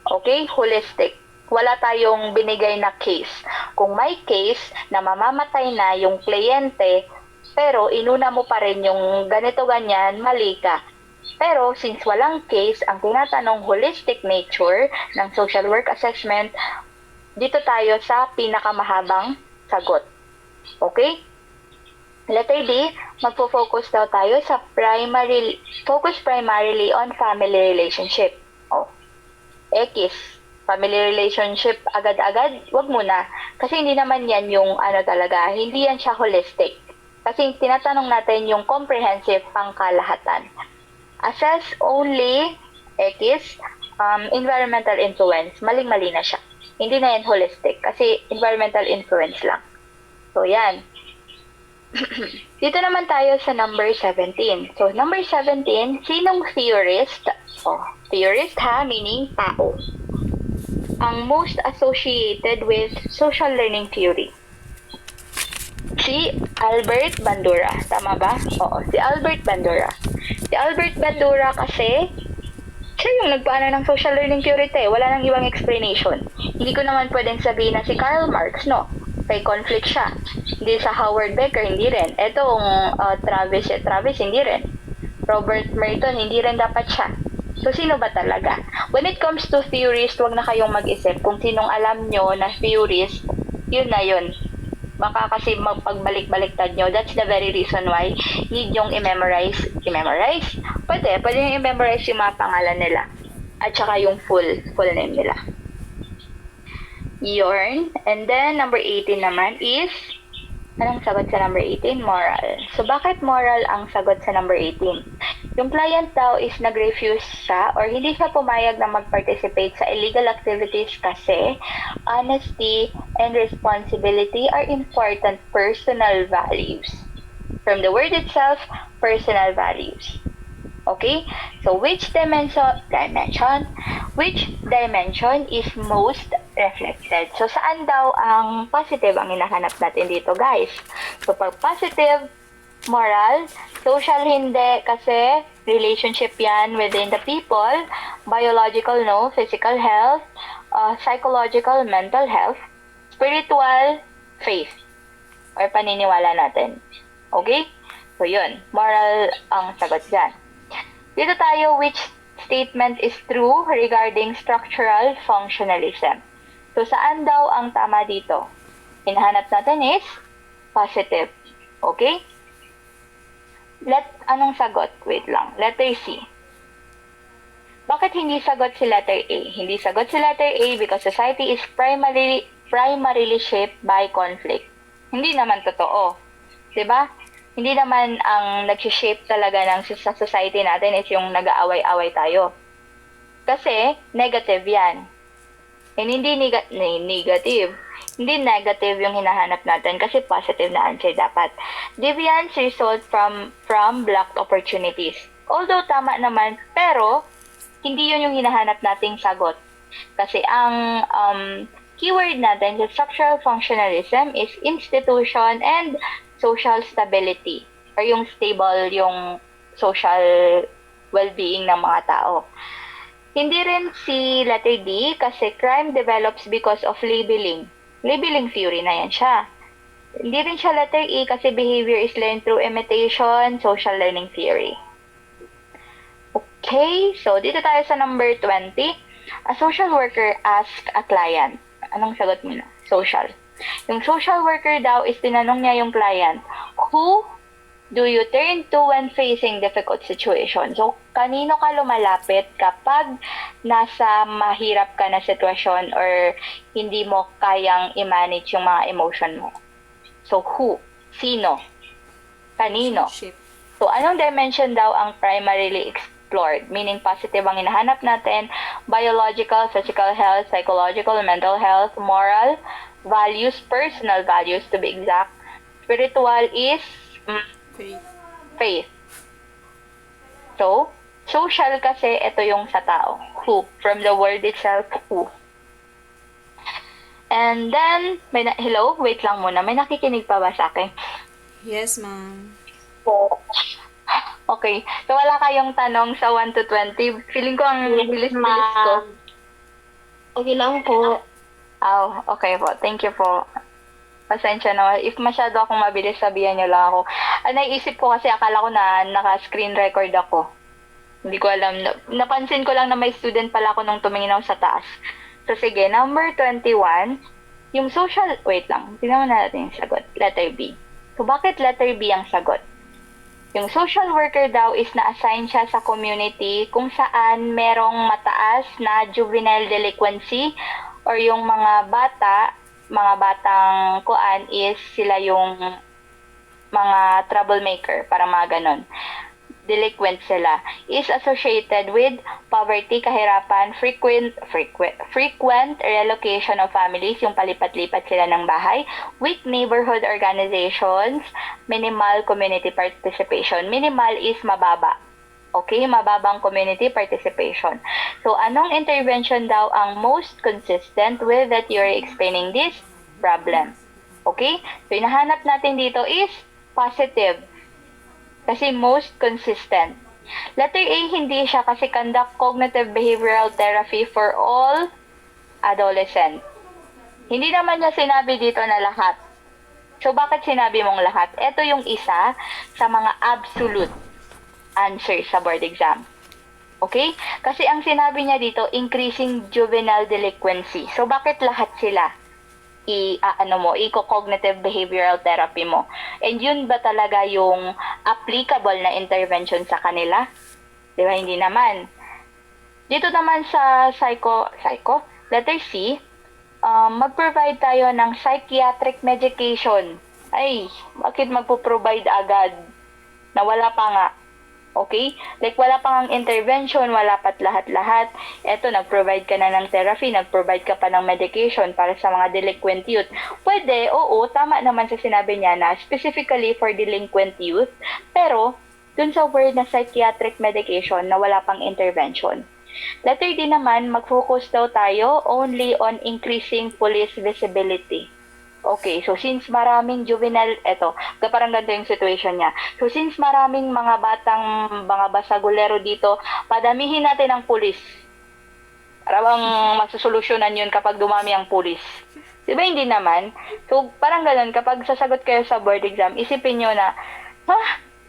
Okay? Holistic. Wala tayong binigay na case. Kung may case na mamamatay na yung kliyente, pero inuna mo pa rin yung ganito-ganyan, mali ka. Pero since walang case, ang tinatanong holistic nature ng social work assessment, dito tayo sa pinakamahabang sagot. Okay? Letter D, magpo-focus daw tayo sa focus primarily on family relationship. X, family relationship agad-agad, wag muna. Kasi hindi naman yan yung talaga, hindi yan siya holistic. Kasi tinatanong natin yung comprehensive pangkalahatan. Assess only X, environmental influence. Maling-mali na siya. Hindi na yan holistic kasi environmental influence lang. So, yan. Dito naman tayo sa number 17. So, number 17, sinong theorist? Oh, theorist ha, meaning tao. Ang most associated with social learning theory. Si Albert Bandura. Tama ba? Oo, si Albert Bandura. Si Albert Bandura kasi siya yung nagpaano ng social learning theory wala nang ibang explanation. Hindi ko naman pwedeng sabihin na si Karl Marx, no? May conflict siya. Hindi sa Howard Becker, hindi rin. Etong Travis, hindi rin. Robert Merton, hindi rin dapat siya. So, sino ba talaga? When it comes to theorist, wag na kayong mag-isip. Kung sinong alam nyo na theorist, yun na yun. Baka kasi magpagbalik-baliktad nyo. That's the very reason why need yung i-memorize. I-memorize? Pwede yung i-memorize yung mga pangalan nila. At saka yung full name nila. Yorn. And then, number 18 naman is, anong sagot sa number 18? Moral. So, bakit moral ang sagot sa number 18? Yung client daw is nag-refuse siya or hindi siya pumayag na mag-participate sa illegal activities kasi honesty and responsibility are important personal values. From the word itself, personal values. Okay? So, which dimension is most reflected? So, saan daw ang positive ang hinahanap natin dito, guys? So, pag positive, moral, social hindi kasi relationship yan within the people, biological no, physical health, psychological, mental health, spiritual, faith, or paniniwala natin. Okay? So, yun. Moral ang sagot dyan. Dito tayo, which statement is true regarding structural functionalism? So, saan daw ang tama dito? Hinahanap natin is positive. Okay? Anong sagot? Wait lang. Letter C. Bakit hindi sagot si letter A? Hindi sagot si letter A because society is primarily shaped by conflict. Hindi naman totoo. 'Di ba? Hindi naman ang nag-shape talaga ng sa society natin is yung nag-aaway-away tayo. Kasi negative 'yan. And hindi negative. Hindi negative yung hinahanap natin kasi positive na answer dapat. Deviance result from blocked opportunities. Although tama naman, pero hindi yun yung hinahanap nating sagot. Kasi ang keyword natin sa structural functionalism is institution and social stability or yung stable yung social well-being ng mga tao. Hindi rin si letter D kasi crime develops because of labeling. Labeling theory na yan siya. Hindi rin siya letter E kasi behavior is learned through imitation, social learning theory. Okay, so dito tayo sa number 20. A social worker asked a client. Anong sagot mo na? Social. Yung social worker daw is tinanong niya yung client, who do you turn to when facing difficult situation? So, kanino ka lumalapit kapag nasa mahirap ka na sitwasyon or hindi mo kayang i-manage yung mga emotion mo? So, who? Sino? Kanino? So, anong dimension daw ang primarily explored? Meaning, positive ang hinahanap natin, biological, physical health, psychological, mental health, moral, values, personal values to be exact. Spiritual is faith. So, social kasi ito yung sa tao. Who. From the word itself, who. And then, hello? Wait lang muna. May nakikinig pa ba sa akin? Yes, ma'am. Okay. So, wala kayong tanong sa 1 to 20. Feeling ko ang bilis-bilis ko. Okay lang po. Oh, okay po. Thank you po. Pasensya na. If masyado akong mabilis, sabihan niyo lang ako. Naisip ko kasi akala ko na naka-screen record ako. Hindi ko alam. Napansin ko lang na may student pala ako nung tumingin ako sa taas. So, sige. Number 21. Yung social... Wait lang. Tingnan natin yung sagot. Letter B. So, bakit letter B ang sagot? Yung social worker daw is na-assign siya sa community kung saan merong mataas na juvenile delinquency or yung mga batang kuan is sila yung mga troublemaker, para mga ganon. Delinquent sila. Is associated with poverty, kahirapan, frequent relocation of families, yung palipat-lipat sila ng bahay, weak neighborhood organizations, minimal community participation. Minimal is mababa. Okay, mababang community participation. So, anong intervention daw ang most consistent with that you're explaining this problem? Okay? So, hinahanap natin dito is positive. Kasi most consistent. Letter A, hindi siya kasi conduct cognitive behavioral therapy for all adolescents. Hindi naman niya sinabi dito na lahat. So, bakit sinabi mong lahat? Ito yung isa sa mga absolute answer sa board exam. Okay? Kasi ang sinabi niya dito, increasing juvenile delinquency. So, bakit lahat sila i-cognitive behavioral therapy mo? And yun ba talaga yung applicable na intervention sa kanila? Di ba? Hindi naman. Dito naman sa letter C, mag-provide tayo ng psychiatric medication. Ay, bakit magpo-provide agad? Na wala pa nga. Okay? Like, wala pang intervention, wala pat lahat-lahat. Eto, nag-provide ka na ng therapy, nag-provide ka pa ng medication para sa mga delinquent youth. Pwede, oo, tama naman sa sinabi niya na specifically for delinquent youth, pero dun sa word na psychiatric medication na wala pang intervention. Letter D naman, mag-focus daw tayo only on increasing police visibility. Okay, so since maraming juvenile, parang ganito yung situation niya. So since maraming mga basagulero dito, padamihin natin ang pulis. Para bang masusolusyonan yun kapag dumami ang pulis. Diba hindi naman? So parang ganun, kapag sasagot kayo sa board exam, isipin nyo na,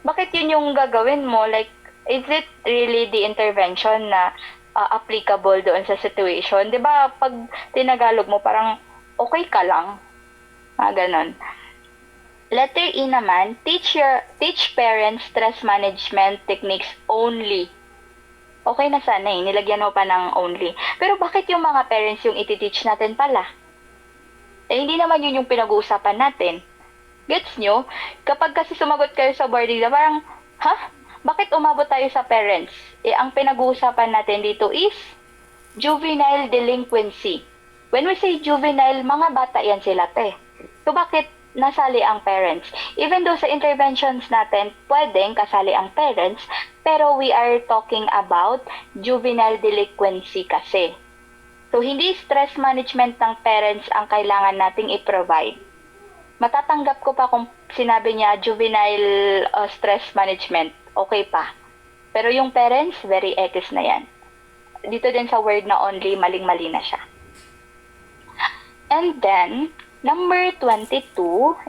bakit yun yung gagawin mo? Like, is it really the intervention na applicable doon sa situation? Diba pag tinagalog mo, parang okay ka lang. Ganon. Letter E naman, teach parents stress management techniques only. Okay na sana nilagyan mo pa ng only. Pero bakit yung mga parents yung iti-teach natin pala? Hindi naman yun yung pinag-uusapan natin. Gets nyo? Kapag kasi sumagot kayo sa board exam, parang, bakit umabot tayo sa parents? Ang pinag-uusapan natin dito is juvenile delinquency. When we say juvenile, mga bata yan sila, So, bakit nasali ang parents? Even though sa interventions natin, pwedeng kasali ang parents, pero we are talking about juvenile delinquency kasi. So, hindi stress management ng parents ang kailangan nating i-provide. Matatanggap ko pa kung sinabi niya juvenile stress management, okay pa. Pero yung parents, very etis na yan. Dito din sa word na only, maling-mali na siya. And then, number 22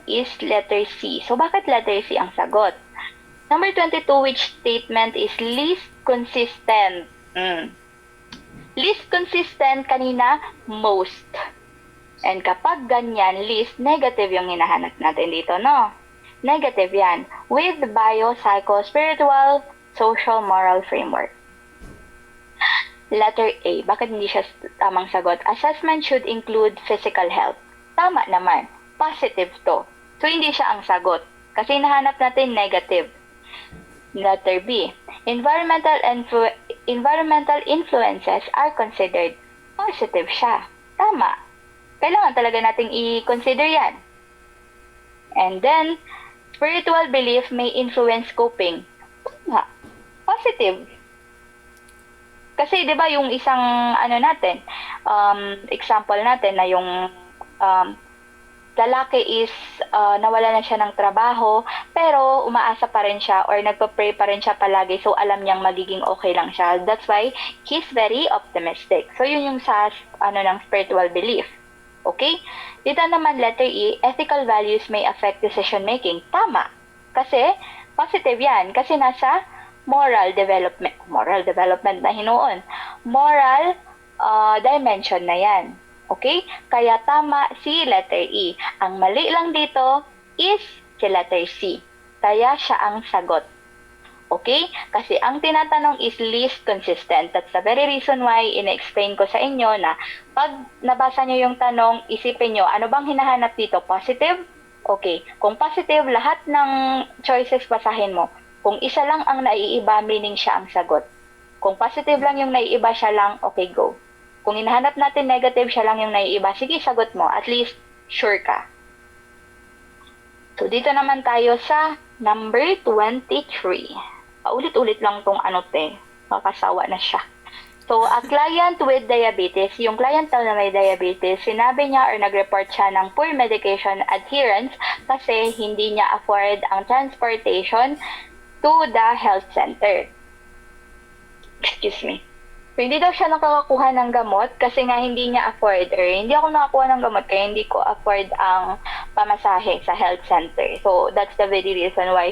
is letter C. So, bakit letter C ang sagot? Number 22, which statement is least consistent? Least consistent kanina, most. And kapag ganyan, least, negative yung hinahanap natin dito, no? Negative yan. With bio-psycho-spiritual, social, moral framework. Letter A, bakit hindi siya tamang sagot? Assessment should include physical health. Tama naman. Positive to. So, hindi siya ang sagot. Kasi nahanap natin negative. Letter B. Environmental influences are considered. Positive siya. Tama. Kailangan talaga nating i-consider yan. And then, spiritual belief may influence coping. Tama. Positive. Kasi, di ba, yung isang, example natin na yung lalaki is nawala na siya ng trabaho, pero umaasa pa rin siya or nagpa-pray pa rin siya palagi, so alam niyang magiging okay lang siya. That's why he's very optimistic. So yun yung sa ng spiritual belief. Okay? Dito naman letter E, ethical values may affect decision making. Tama. Kasi positive yan. Kasi nasa moral development na hinuon. Moral dimension na yan. Okay? Kaya tama si letter E. Ang mali lang dito is si letter C. Kaya siya ang sagot. Okay? Kasi ang tinatanong is least consistent. That's the very reason why ina-explain ko sa inyo na pag nabasa nyo yung tanong, isipin nyo, ano bang hinahanap dito? Positive? Okay. Kung positive, lahat ng choices basahin mo. Kung isa lang ang naiiba, meaning siya ang sagot. Kung positive lang yung naiiba, siya lang, okay, go. Kung hinahanap natin negative, siya lang yung naiiba, sige, sagot mo. At least, sure ka. So, dito naman tayo sa number 23. Paulit-ulit lang tong makasawa na siya. So, a client with diabetes, yung client na may diabetes, sinabi niya or nag-report siya ng poor medication adherence kasi hindi niya afford ang transportation to the health center. Excuse me. So, hindi daw siya nakakakuha ng gamot kasi nga hindi niya afford or hindi ako nakakuha ng gamot kaya hindi ko afford ang pamasahe sa health center. So, that's the very reason why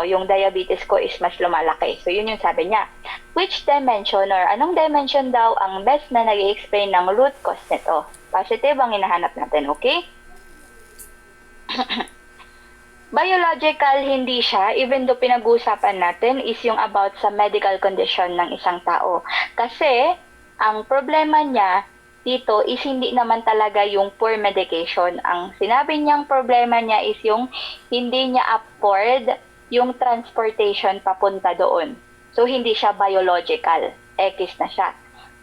yung diabetes ko is mas lumalaki. So, yun yung sabi niya. Which dimension or anong dimension daw ang best na nag-explain ng root cause nito? Positive ang hinahanap natin, okay? Biological, hindi siya, even though pinag-uusapan natin is yung about sa medical condition ng isang tao. Kasi, ang problema niya dito is hindi naman talaga yung poor medication. Ang sinabi niyang problema niya is yung hindi niya afford yung transportation papunta doon. So, hindi siya biological. X na siya.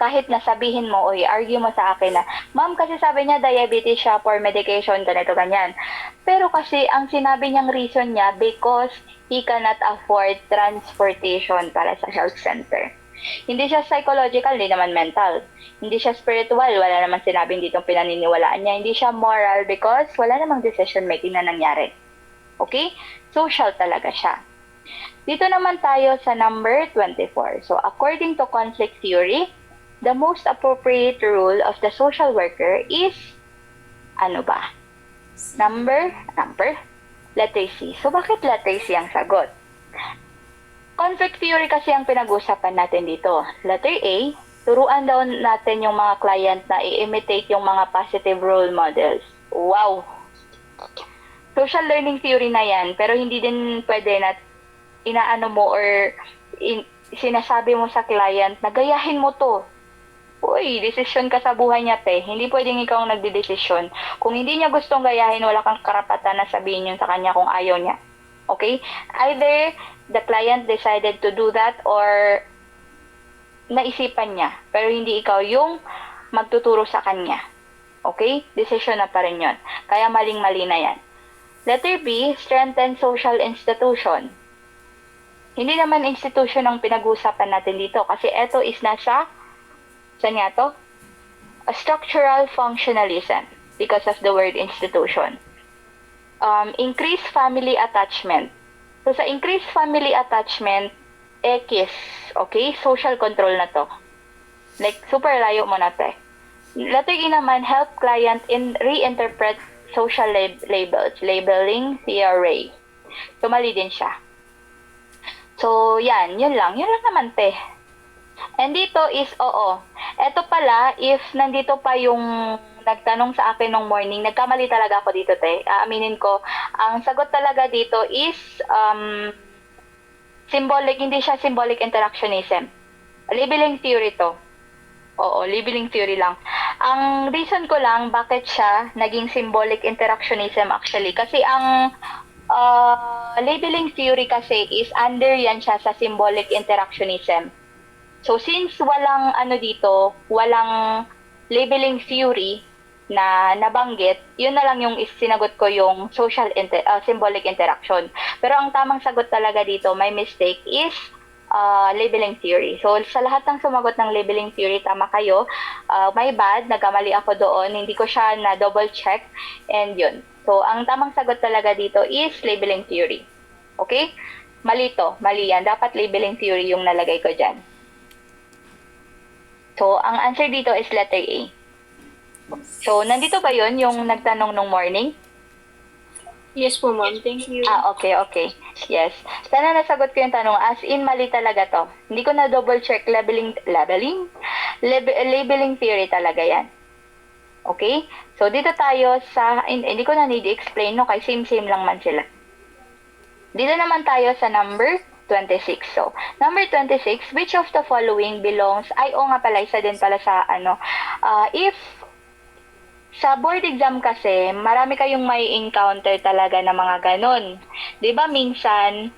Kahit nasabihin mo o i-argue mo sa akin na, ma'am, kasi sabi niya diabetes siya for medication, ganito, ganyan. Pero kasi ang sinabi niyang reason niya because he cannot afford transportation para sa health center. Hindi siya psychological, hindi naman mental. Hindi siya spiritual, wala naman sinabing ditong pinaniniwalaan niya. Hindi siya moral because wala namang decision making na nangyari. Okay? Social talaga siya. Dito naman tayo sa number 24. So, according to conflict theory, the most appropriate role of the social worker is, ano ba? Number? Letter C. So, bakit letter C ang sagot? Conflict theory kasi ang pinag-usapan natin dito. Letter A, turuan daw natin yung mga client na i-imitate yung mga positive role models. Wow! Social learning theory na yan, pero hindi din pwede na inaano mo or sinasabi mo sa client na gayahin mo to. Uy, desisyon ka sa buhay niya, te. Hindi pwedeng ikaw ang nagdedesisyon. Kung hindi niya gustong gayahin, wala kang karapatan na sabihin yun sa kanya kung ayaw niya. Okay? Either the client decided to do that or naisipan niya. Pero hindi ikaw yung magtuturo sa kanya. Okay? Desisyon na pa rin yun. Kaya maling-mali na yan. Letter B, strengthen social institution. Hindi naman institution ang pinag-uusapan natin dito kasi ito is nasa saan nga to? A structural functionalism because of the word institution. Increase family attachment. So, sa increase family attachment, X, okay? Social control na to. Like, super layo mo na to. Letter E naman, help client in reinterpret social labels. Labeling theory. So, mali din siya. So, yan. Yun lang. Yun lang naman, te. And dito is, oo. Eto pala, if nandito pa yung nagtanong sa akin nung morning, nagkamali talaga ako dito, te. Aaminin ko, ang sagot talaga dito is symbolic, hindi siya symbolic interactionism. Labeling theory to. Oo, labeling theory lang. Ang reason ko lang bakit siya naging symbolic interactionism actually, kasi ang labeling theory kasi is under yan siya sa symbolic interactionism. So, since walang dito, walang labeling theory na nabanggit, yun na lang yung sinagot ko yung symbolic interaction. Pero ang tamang sagot talaga dito, my mistake, is labeling theory. So, sa lahat ng sumagot ng labeling theory, tama kayo. My bad, nagkamali ako doon. Hindi ko siya na double check. And yun. So, ang tamang sagot talaga dito is labeling theory. Okay? Mali to. Mali yan. Dapat labeling theory yung nalagay ko dyan. So, ang answer dito is letter A. So, nandito ba yun yung nagtanong nung morning? Yes po, ma'am. Thank you. Okay. Yes. Sana nasagot ko yung tanong. As in, mali talaga to. Hindi ko na double check. Labeling theory talaga yan. Okay? So, dito tayo sa, hindi ko na need i-explain, no? Kaya same lang man sila. Dito naman tayo sa number 26. So, number 26, which of the following belongs, nga pala, isa din pala sa, if sa board exam kasi, marami kayong may encounter talaga na mga ganun. 'Di ba minsan,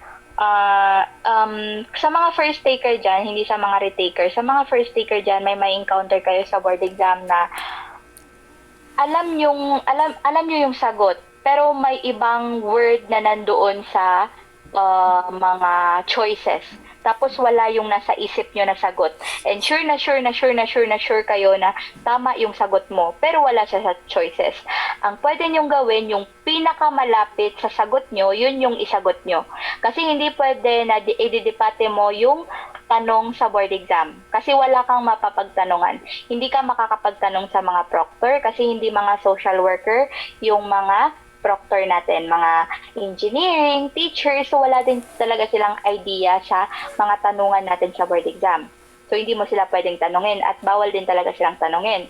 Sa mga first taker dyan, hindi sa mga retaker, sa mga first taker dyan, may encounter kayo sa board exam na alam nyo yung sagot, pero may ibang word na nandoon sa mga choices. Tapos wala yung nasa isip nyo na sagot. And sure kayo na tama yung sagot mo, pero wala siya sa choices. Ang pwede nyong gawin, yung pinakamalapit sa sagot nyo, yun yung isagot nyo. Kasi hindi pwede na ididipate mo yung tanong sa board exam. Kasi wala kang mapapagtanungan. Hindi ka makakapagtanong sa mga proctor kasi hindi mga social worker yung mga proctor natin, mga engineering, teachers, so wala din talaga silang idea sa mga tanungan natin sa board exam. So hindi mo sila pwedeng tanungin at bawal din talaga silang tanungin.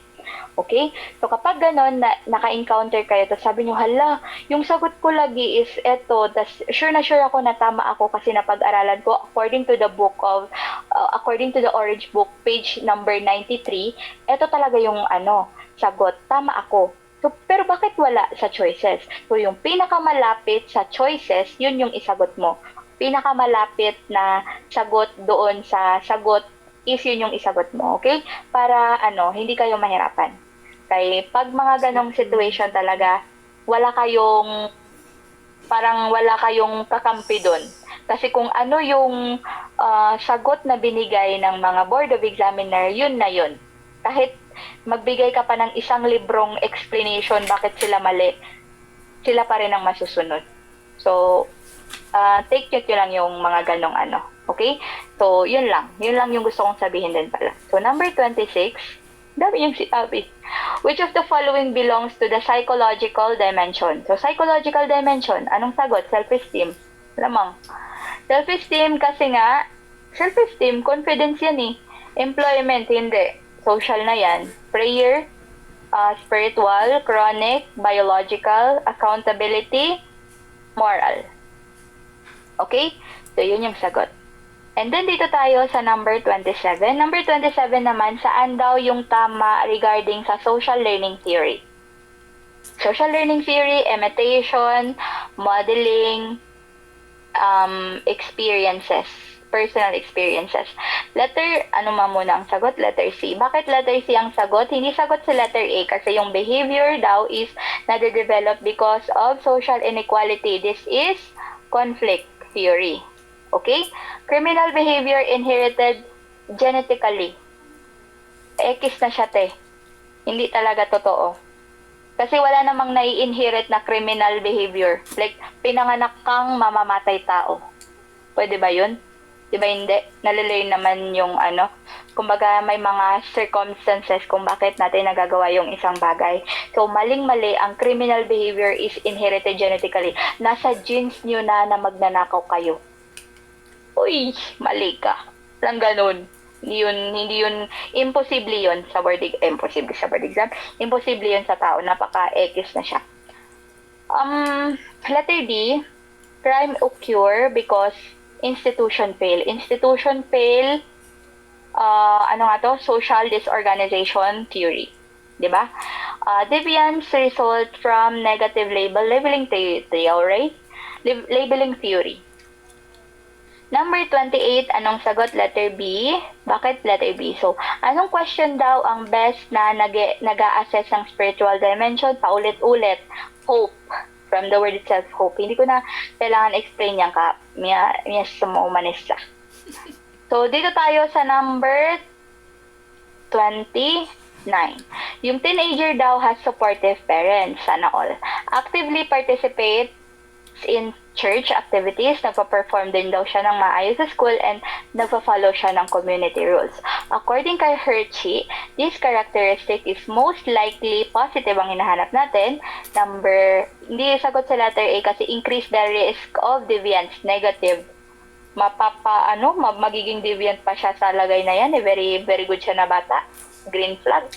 Okay? So kapag ganon, naka-encounter kayo, tapos sabi nyo, hala, yung sagot ko lagi is eto, tas sure ako na tama ako kasi napag-aralan ko according to the Orange Book, page number 93, eto talaga yung sagot, tama ako. So, pero bakit wala sa choices? So, yung pinakamalapit sa choices, yun yung isagot mo. Pinakamalapit na sagot doon sa sagot is yun yung isagot mo, okay? Para hindi kayo mahirapan. Kaya pag mga ganong situation talaga, wala kayong kakampi doon. Kasi kung ano yung sagot na binigay ng mga Board of Examiner, yun na yun. Kahit magbigay ka pa ng isang librong explanation bakit sila mali, sila pa rin ang masusunod. So, take note yun lang yung mga ganong okay? So, yun lang yung gusto kong sabihin din pala. So, number 26, dami yung sinabi. Which of the following belongs to the psychological dimension? So, psychological dimension, anong sagot? Self-esteem. Lamang. Self-esteem kasi nga, self-esteem, confidence yan eh. Employment, hindi. Social na yan. Prayer, spiritual, chronic, biological, accountability, moral. Okay? So, yun yung sagot. And then, dito tayo sa number 27. Number 27 naman, saan daw yung tama regarding sa social learning theory? Social learning theory, imitation, modeling, experiences. Personal experiences. Letter, muna ang sagot? Letter C. Bakit letter C ang sagot? Hindi sagot sa letter A kasi yung behavior daw is nade-develop because of social inequality. This is conflict theory. Okay? Criminal behavior inherited genetically. X na siya, te. Hindi talaga totoo. Kasi wala namang nai-inherit na criminal behavior. Like, pinanganak kang mamamatay tao. Pwede ba yun? Diba hindi? Nalilay naman yung kumbaga may mga circumstances kung bakit natin nagagawa yung isang bagay. So, maling-mali, ang criminal behavior is inherited genetically. Nasa genes nyo na magnanakaw kayo. Uy, mali ka. Lang ganun. Hindi yun, imposible yun sa board exam. Imposible yun sa tao. Napaka-X na siya. Letter D, crime occur because institution fail. Institution fail, social disorganization theory. Diba? Deviance result from negative labeling theory. Labeling theory. Number 28, anong sagot? Letter B. Bakit letter B? So, anong question daw ang best na nag-a-assess ng spiritual dimension? Paulit-ulit. Hope. From the word itself, hope. Hindi ko na kailangan explain yan ka. Miya sumumanisa. So, dito tayo sa number 29. Yung teenager daw has supportive parents. Sana all. Actively participate in church activities, nagpa-perform din daw siya ng maayos sa school and nagpa-follow siya ng community rules. According kay Hershey, this characteristic is most likely positive ang hinahanap natin. Hindi sagot sa letter A kasi increase the risk of deviance, negative. Magiging deviant pa siya sa lagay na yan. Very, very good siya na bata. Green flag.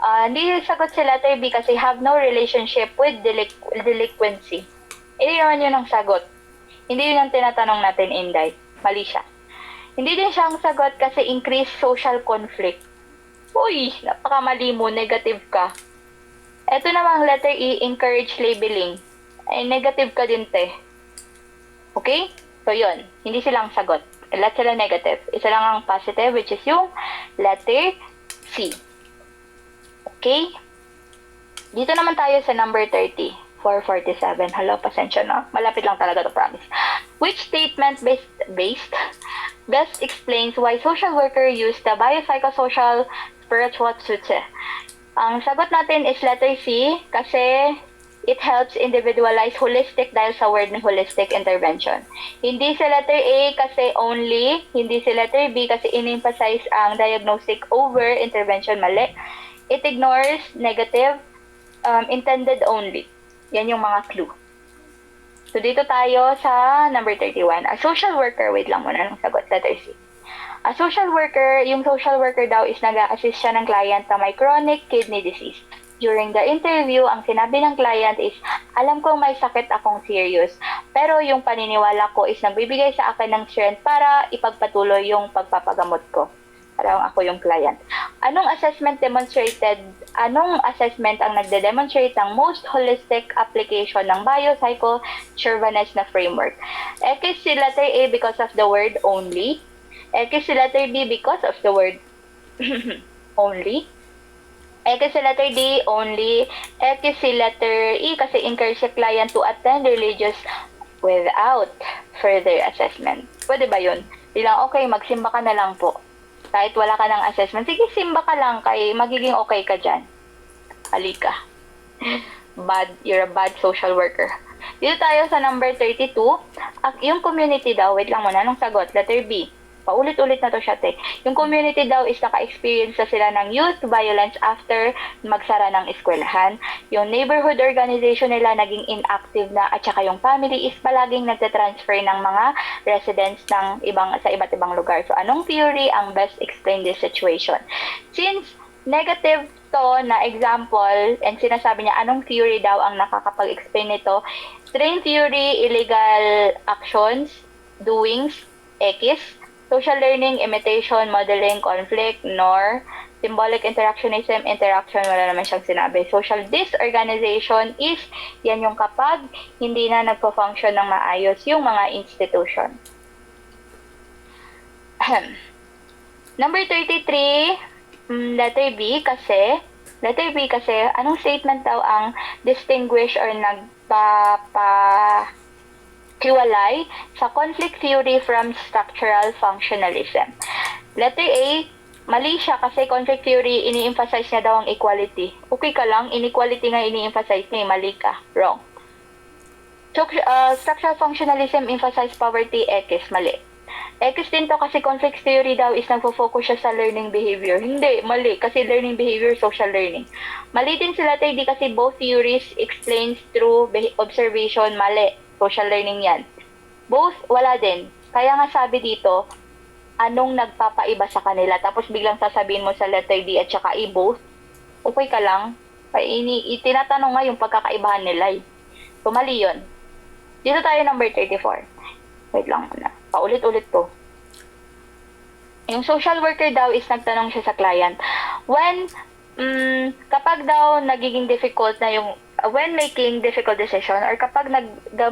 Hindi sagot sa letter B kasi have no relationship with delinquency. Hindi naman yun ang sagot. Hindi yun ang tinatanong natin, Inday. Mali siya. Hindi din siya ang sagot kasi increase social conflict. Uy, napakamali mo, negative ka. Ito namang letter E, encourage labeling. Ay, negative ka din, te. Okay? So, yun. Hindi silang sagot. Lahat sila negative. Isa lang ang positive, which is yung letter C. Okay? Dito naman tayo sa number 30. 447. Hello, pasensya na. Malapit lang talaga to, promise. Which statement best explains why social worker use the biopsychosocial spiritual sutse? Ang sagot natin is letter C kasi it helps individualize holistic dahil sa word ng holistic intervention. Hindi sa letter A kasi only, hindi sa letter B kasi in-emphasize ang diagnostic over intervention, mali. It ignores negative, intended only. Yan yung mga clue. So, dito tayo sa number 31. A social worker, wait lang muna ng sagot, letter C. A social worker, yung social worker daw is nag-a-assist siya ng client na may chronic kidney disease. During the interview, ang sinabi ng client is, alam kong may sakit akong serious, pero yung paniniwala ko is nagbibigay sa akin ng strength para ipagpatuloy yung pagpapagamot ko. Parang ako yung client. Anong assessment ang nagde-demonstrate ng most holistic application ng biopsycho-chauvinist na framework? X si letter A because of the word only. X si letter B because of the word only. X si letter D, only. X si letter E kasi encourage the client to attend religious without further assessment. Pwede ba yun? Bilang, okay, magsimba ka na lang po. Kahit wala ka ng assessment, sige, simba ka lang kay magiging okay ka dyan. Halika. You're a bad social worker. Dito tayo sa number 32. Yung community daw, wait lang muna, anong sagot? Letter B. Paulit-ulit na to siya, te. Yung community daw is naka-experience na sila ng youth violence after magsara ng eskwelahan. Yung neighborhood organization nila naging inactive na at saka yung family is palaging nagte-transfer ng mga residents sa iba't ibang lugar. So, anong theory ang best explain this situation? Since negative to na example and sinasabi niya anong theory daw ang nakakapag-explain nito, string theory, illegal actions, doings, X, social learning, imitation, modeling, conflict, nor, symbolic interactionism, interaction, wala naman siyang sinabi. Social disorganization is, yan yung kapag hindi na nagpo-function ng maayos yung mga institution. Number 33, letter B kasi, anong statement daw ang distinguish or hiwalay sa conflict theory from structural functionalism? Letter A, mali siya kasi conflict theory, ini-emphasize niya daw ang equality. Okay ka lang, inequality nga ini-emphasize niya, mali ka. Wrong. Structural functionalism emphasize poverty, X, mali. X din to kasi conflict theory daw is nagfo-focus siya sa learning behavior. Hindi, mali, kasi learning behavior, social learning. Mali din sila tayo di kasi both theories explains through observation, mali. Social learning yan. Both, wala din. Kaya nga sabi dito, anong nagpapaiba sa kanila? Tapos biglang sasabihin mo sa letter D at saka E, both. Okay ka lang? Tinatanong nga yung pagkakaibahan nila. So, mali yun. Dito tayo number 34. Wait lang muna. Paulit-ulit to. Yung social worker daw is nagtanong siya sa client. Kapag daw nagiging difficult na yung when making difficult decision or kapag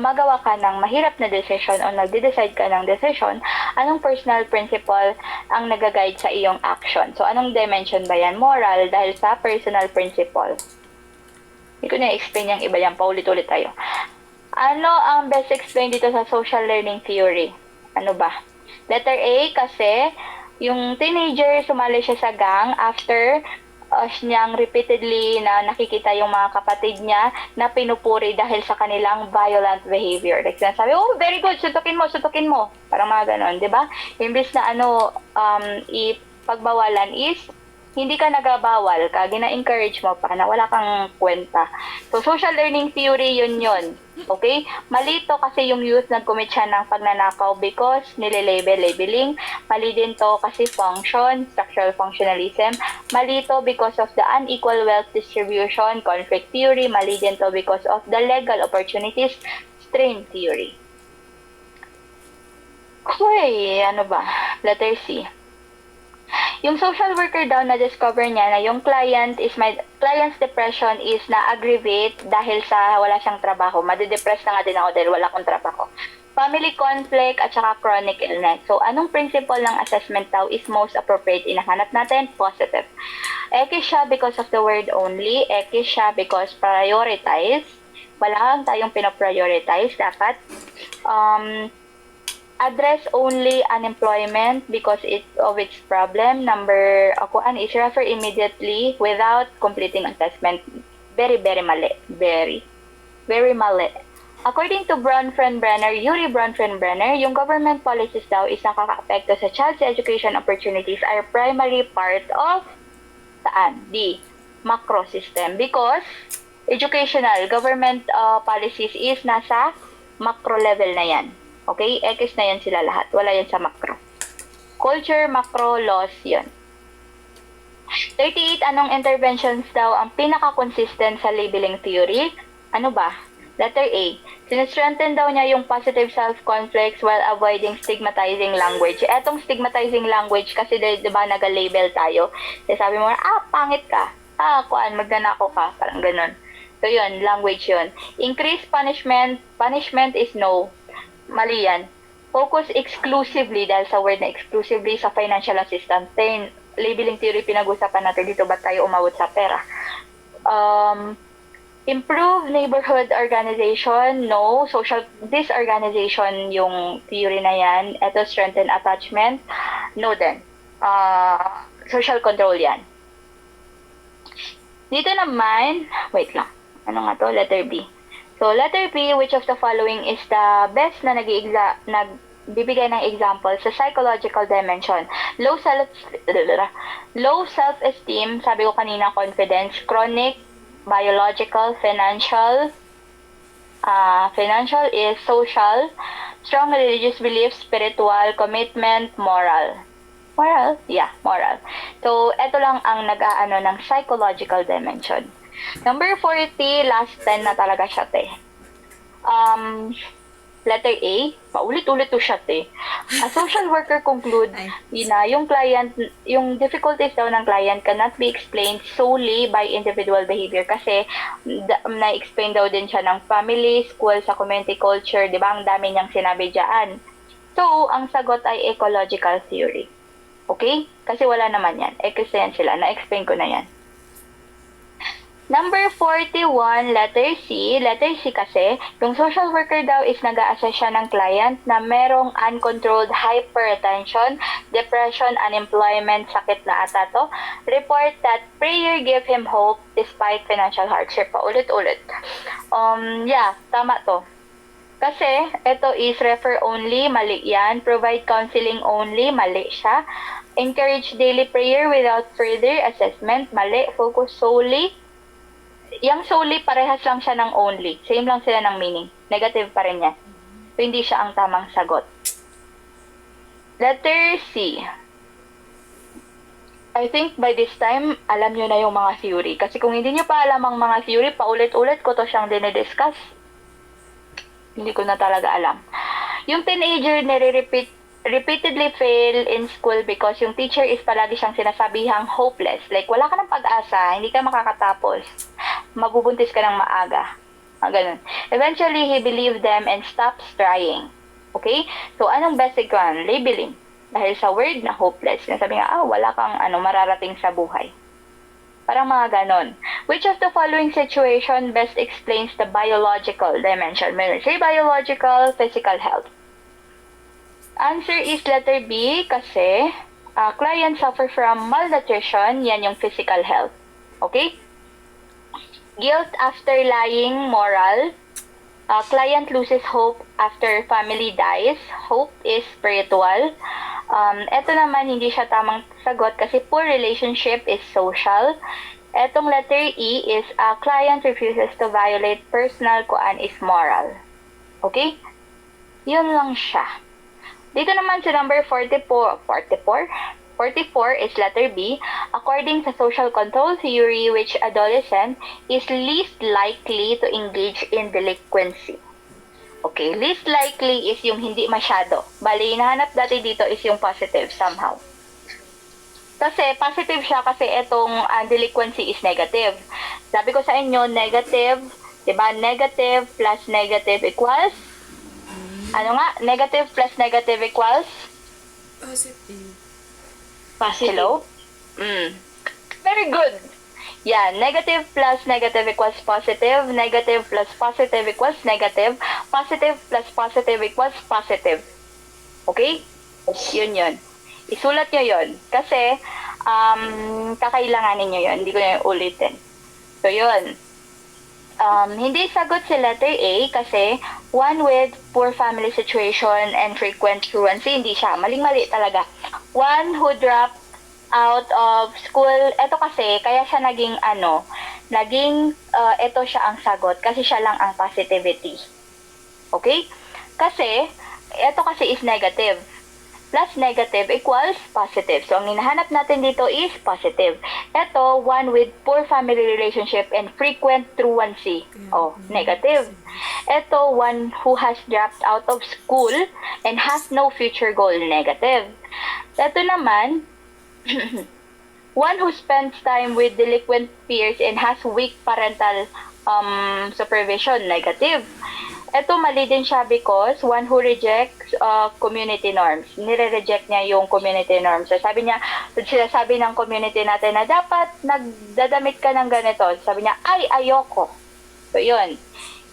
magawa ka ng mahirap na decision o nagde-decide ka ng decision, anong personal principle ang nag-guide sa iyong action? So, anong dimension ba yan? Moral dahil sa personal principle. Hindi ko na-explain yung iba yan. Paulit-ulit tayo. Ano ang best explain dito sa social learning theory? Ano ba? Letter A kasi yung teenager sumali siya sa gang after niyang repeatedly na nakikita yung mga kapatid niya na pinupuri dahil sa kanilang violent behavior. Like sinasabi, oh, very good, sutukin mo. Parang mga ganon, di ba? Imbis na ipagbawalan is, hindi ka nagabawal ka, gina-encourage mo pa na wala kang kwenta. So, social learning theory, yun. Okay? Malito kasi yung youth nag-commit siya ng pagnanakaw because labeling. Mali din to kasi function, structural functionalism. Malito because of the unequal wealth distribution, conflict theory. Mali din to because of the legal opportunities, string theory. Okay, ano ba? Letter C. Yung social worker daw na-discover niya na yung client's depression is na-aggravate dahil sa wala siyang trabaho. Madidepress na nga din ako dahil wala akong trabaho. family conflict, at saka chronic illness. So, anong principle ng assessment daw is most appropriate? Inahanap natin, positive. Eke siya because of the word only. Eke siya because prioritize. Wala lang tayong pinaprioritize. Dapat address only unemployment because of its problem. Number, akuan is refer immediately without completing assessment. Very, very mali. Very, very mali. According to Yuri Bronfenbrenner, yung government policies daw is nakaka-apekto sa child's education opportunities are primary part of saan? D. Macro system. Because educational government policies is nasa macro level na yan. Okay? X na yan sila lahat. Wala yan sa macro. Culture, macro, laws, yun. 38, anong interventions daw ang pinaka-consistent sa labeling theory? Ano ba? Letter A. Sinestrengthen daw niya yung positive self-conflicts while avoiding stigmatizing language. Etong stigmatizing language kasi diba naga-label tayo. Kasi sabi mo, pangit ka. Kuan, magnanako ka. Parang ganun. So yun, language yun. Increase punishment. Punishment is no. Mali yan. Focus exclusively, dahil sa word na exclusively, sa financial assistance. Then, labeling theory pinag-usapan natin dito, ba't tayo umawot sa pera? Improve neighborhood organization, no. Social disorganization yung theory na yan. Ito, strengthen attachment, no din. Social control yan. Dito naman, wait lang. Ano nga to? Letter B. So, letter B, which of the following is the best na nagbibigay ng example sa psychological dimension? Low self-esteem, sabi ko kanina, confidence, chronic, biological, financial is social, strong religious beliefs, spiritual, commitment, moral. Moral? Yeah, moral. So, ito lang ang nag-aano ng psychological dimension. Number 40, last 10 na talaga siya, te. Letter A, paulit-ulit to siya, te. A social worker conclude na yung client, yung difficulties daw ng client cannot be explained solely by individual behavior kasi na-explain daw din siya ng family, school, sa community culture, di ba? Ang dami niyang sinabi dyan. So, ang sagot ay ecological theory. Okay? Kasi wala naman yan. Yan sila. Na-explain ko na yan. Number 41, letter C. Letter C kasi, yung social worker daw is nag-a-assess siya ng client na merong uncontrolled hypertension, depression, unemployment, sakit na ata to. Report that prayer give him hope despite financial hardship. Paulit-ulit. Yeah, tama to. Kasi, ito is refer only, mali yan. Provide counseling only, mali siya. Encourage daily prayer without further assessment, mali. Focus solely. Yang solely, parehas lang siya ng only. Same lang sila ng meaning. Negative pa rin yan. So, hindi siya ang tamang sagot. Letter C. I think by this time, alam nyo na yung mga theory. Kasi kung hindi nyo pa alam ang mga theory, paulit-ulit ko to siyang dinidiscuss. Hindi ko na talaga alam. Yung teenager, repeatedly fail in school because yung teacher is palagi siyang sinasabihang hopeless. Like, wala ka ng pag-asa, hindi ka makakatapos. Mabubuntis ka ng maaga. Ganun. Eventually, he believed them and stops trying. Okay? So, anong best one? Labeling. Dahil sa word na hopeless. Sinasabi nga, wala kang mararating sa buhay. Parang mga ganon. Which of the following situation best explains the biological dimension? Say biological, physical health. Answer is letter B kasi client suffer from malnutrition. Yan yung physical health. Okay? Guilt after lying, moral. Client loses hope after family dies. Hope is spiritual. Ito naman, hindi siya tamang sagot kasi poor relationship is social. Etong letter E is client refuses to violate personal kuan is moral. Okay? Yun lang siya. Dito naman sa number 44 is letter B. According sa social control theory, which adolescent is least likely to engage in delinquency? Okay, least likely is yung hindi masyado. Bali, hinahanap dati dito is yung positive somehow. Kasi positive siya kasi itong delinquency is negative. Sabi ko sa inyo, negative, diba? Negative plus negative equals Ano nga? Negative plus negative equals? Positive. Positive. Hello? Very good. Yeah, negative plus negative equals positive. Negative plus positive equals negative. Positive plus positive equals positive. Okay? Yun. Isulat nyo yun. Kasi, kakailanganin nyo yun. Hindi ko na ulitin. So, yun. Hindi sagot si letter A kasi one with poor family situation and frequent truancy, hindi siya. Maling-mali talaga. One who dropped out of school, eto kasi, kaya siya eto siya ang sagot kasi siya lang ang positivity. Okay? Kasi, eto kasi is negative. Plus negative equals positive. So, ang hinahanap natin dito is positive. Ito, one with poor family relationship and frequent truancy. Negative. Ito, one who has dropped out of school and has no future goal. Negative. Ito naman, one who spends time with delinquent peers and has weak parental supervision. Negative. Ito, mali din siya because one who rejects community norms. Nire-reject niya yung community norms. So, sinasabi ng community natin na dapat nagdadamit ka ng ganito. Sabi niya, ayoko. So, yun.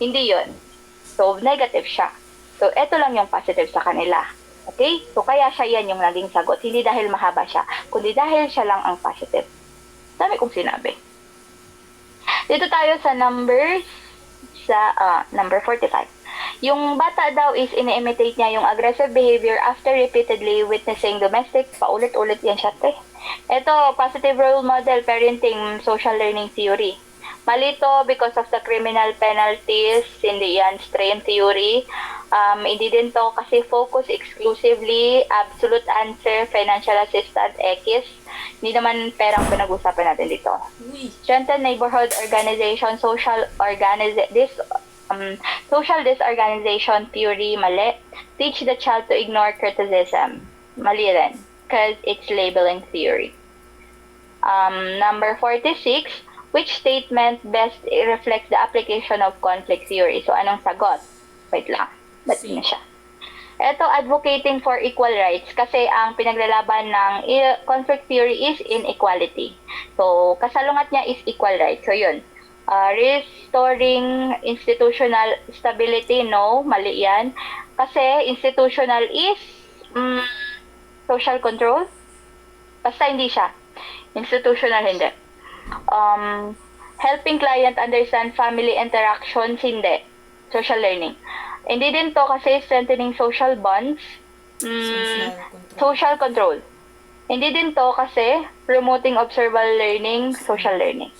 Hindi yun. So, negative siya. So, ito lang yung positive sa kanila. Okay? So, kaya siya yan yung naging sagot. Hindi dahil mahaba siya, kundi dahil siya lang ang positive. Dami kong sinabi. Dito tayo sa number 45. Yung bata daw is ini-imitate niya yung aggressive behavior after repeatedly witnessing domestic. Paulit-ulit yan siya, te. Ito, positive role model parenting social learning theory. Malito because of the criminal penalties, hindi yan strain theory. Hindi din to kasi focus exclusively, absolute answer, financial assistance, X. Hindi naman perang pinag-usapan natin dito. Strengthen neighborhood organization, social disorganization theory, mali. Teach the child to ignore criticism, mali rin, because it's labeling theory. Number 46, which statement best reflects the application of conflict theory? So, anong sagot? Wait lang. Ba't na siya? Ito, advocating for equal rights kasi ang pinaglalaban ng conflict theory is inequality. So, kasalungat niya is equal rights. So, yun. Restoring institutional stability, no, mali yan. Kasi institutional is social control. Basta hindi siya. Institutional, hindi. Helping client understand family interactions, hindi. Social learning. Hindi din to kasi strengthening social bonds, social control. Hindi din to kasi promoting observable learning, social learning.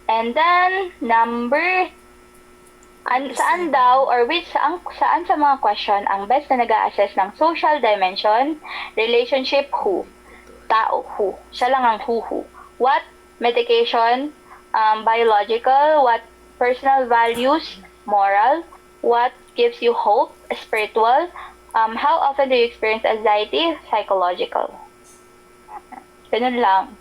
And then, saan daw or saan sa mga question ang best na nag-a-assess ng social dimension, relationship, who? Tao, who? Siya lang ang who. What? Medication, biological, what? Personal values, moral, what gives you hope, spiritual, how often do you experience anxiety, psychological. Ganun lang.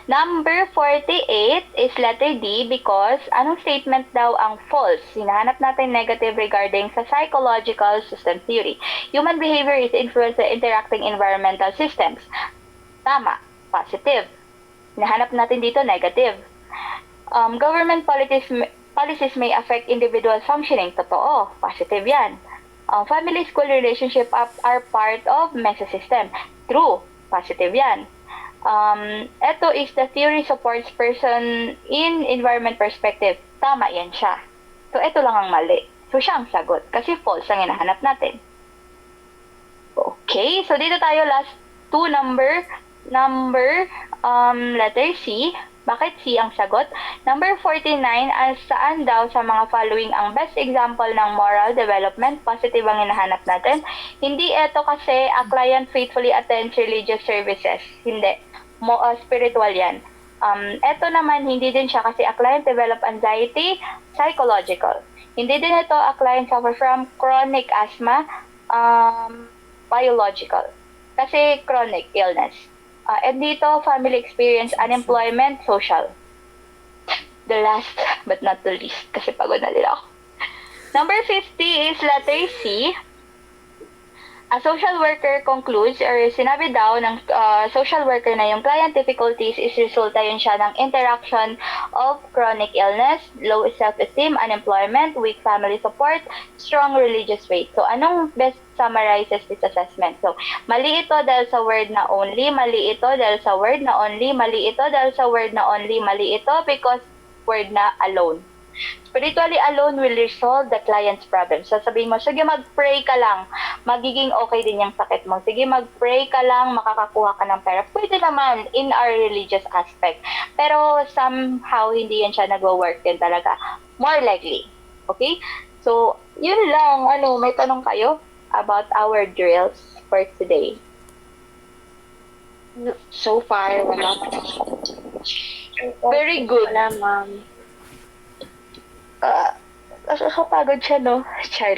Number 48 is letter D because anong statement daw ang false? Hinahanap natin negative regarding sa psychological system theory. Human behavior is influenced by interacting environmental systems. Tama. Positive. Hinahanap natin dito negative. Government policies may affect individual functioning. Totoo. Positive yan. Family-school relationship are part of mesosystem. True. Positive yan. Ito is the theory supports person in environment perspective. Tama yan siya. So, ito lang ang mali. So, siya ang sagot. Kasi false ang hinahanap natin. Okay. So, dito tayo last two number letter C. Bakit C ang sagot? Number 49, saan daw sa mga following ang best example ng moral development? Positive ang hinahanap natin. Hindi ito kasi a client faithfully attends religious services. Hindi. Spiritual yan. Ito naman, hindi din siya kasi a client develop anxiety, psychological. Hindi din ito a client suffer from chronic asthma, biological. Kasi chronic illness. And dito, family experience, unemployment, social. The last but not the least, kasi pagod na din ako. Number 50 is letter C. A social worker concludes or sinabi daw ng social worker na yung client difficulties is resulta yun siya ng interaction of chronic illness, low self-esteem, unemployment, weak family support, strong religious faith. So, anong best summarizes this assessment? So, mali ito dahil sa word na only, mali ito dahil sa word na only, mali ito dahil sa word na only, mali ito because word na alone. Spiritually alone will resolve the client's problem. So, sabihin mo, sige, mag-pray ka lang. Magiging okay din yung sakit mo. Sige, mag-pray ka lang, makakakuha ka ng pera. Pwede naman in our religious aspect. Pero somehow, hindi yan siya nagwo-work din talaga. More likely. Okay? So, yun lang. May tanong kayo about our drills for today? So far, wala pa. Very good. Wala, ma'am. Nakakapagod siya, no? Char.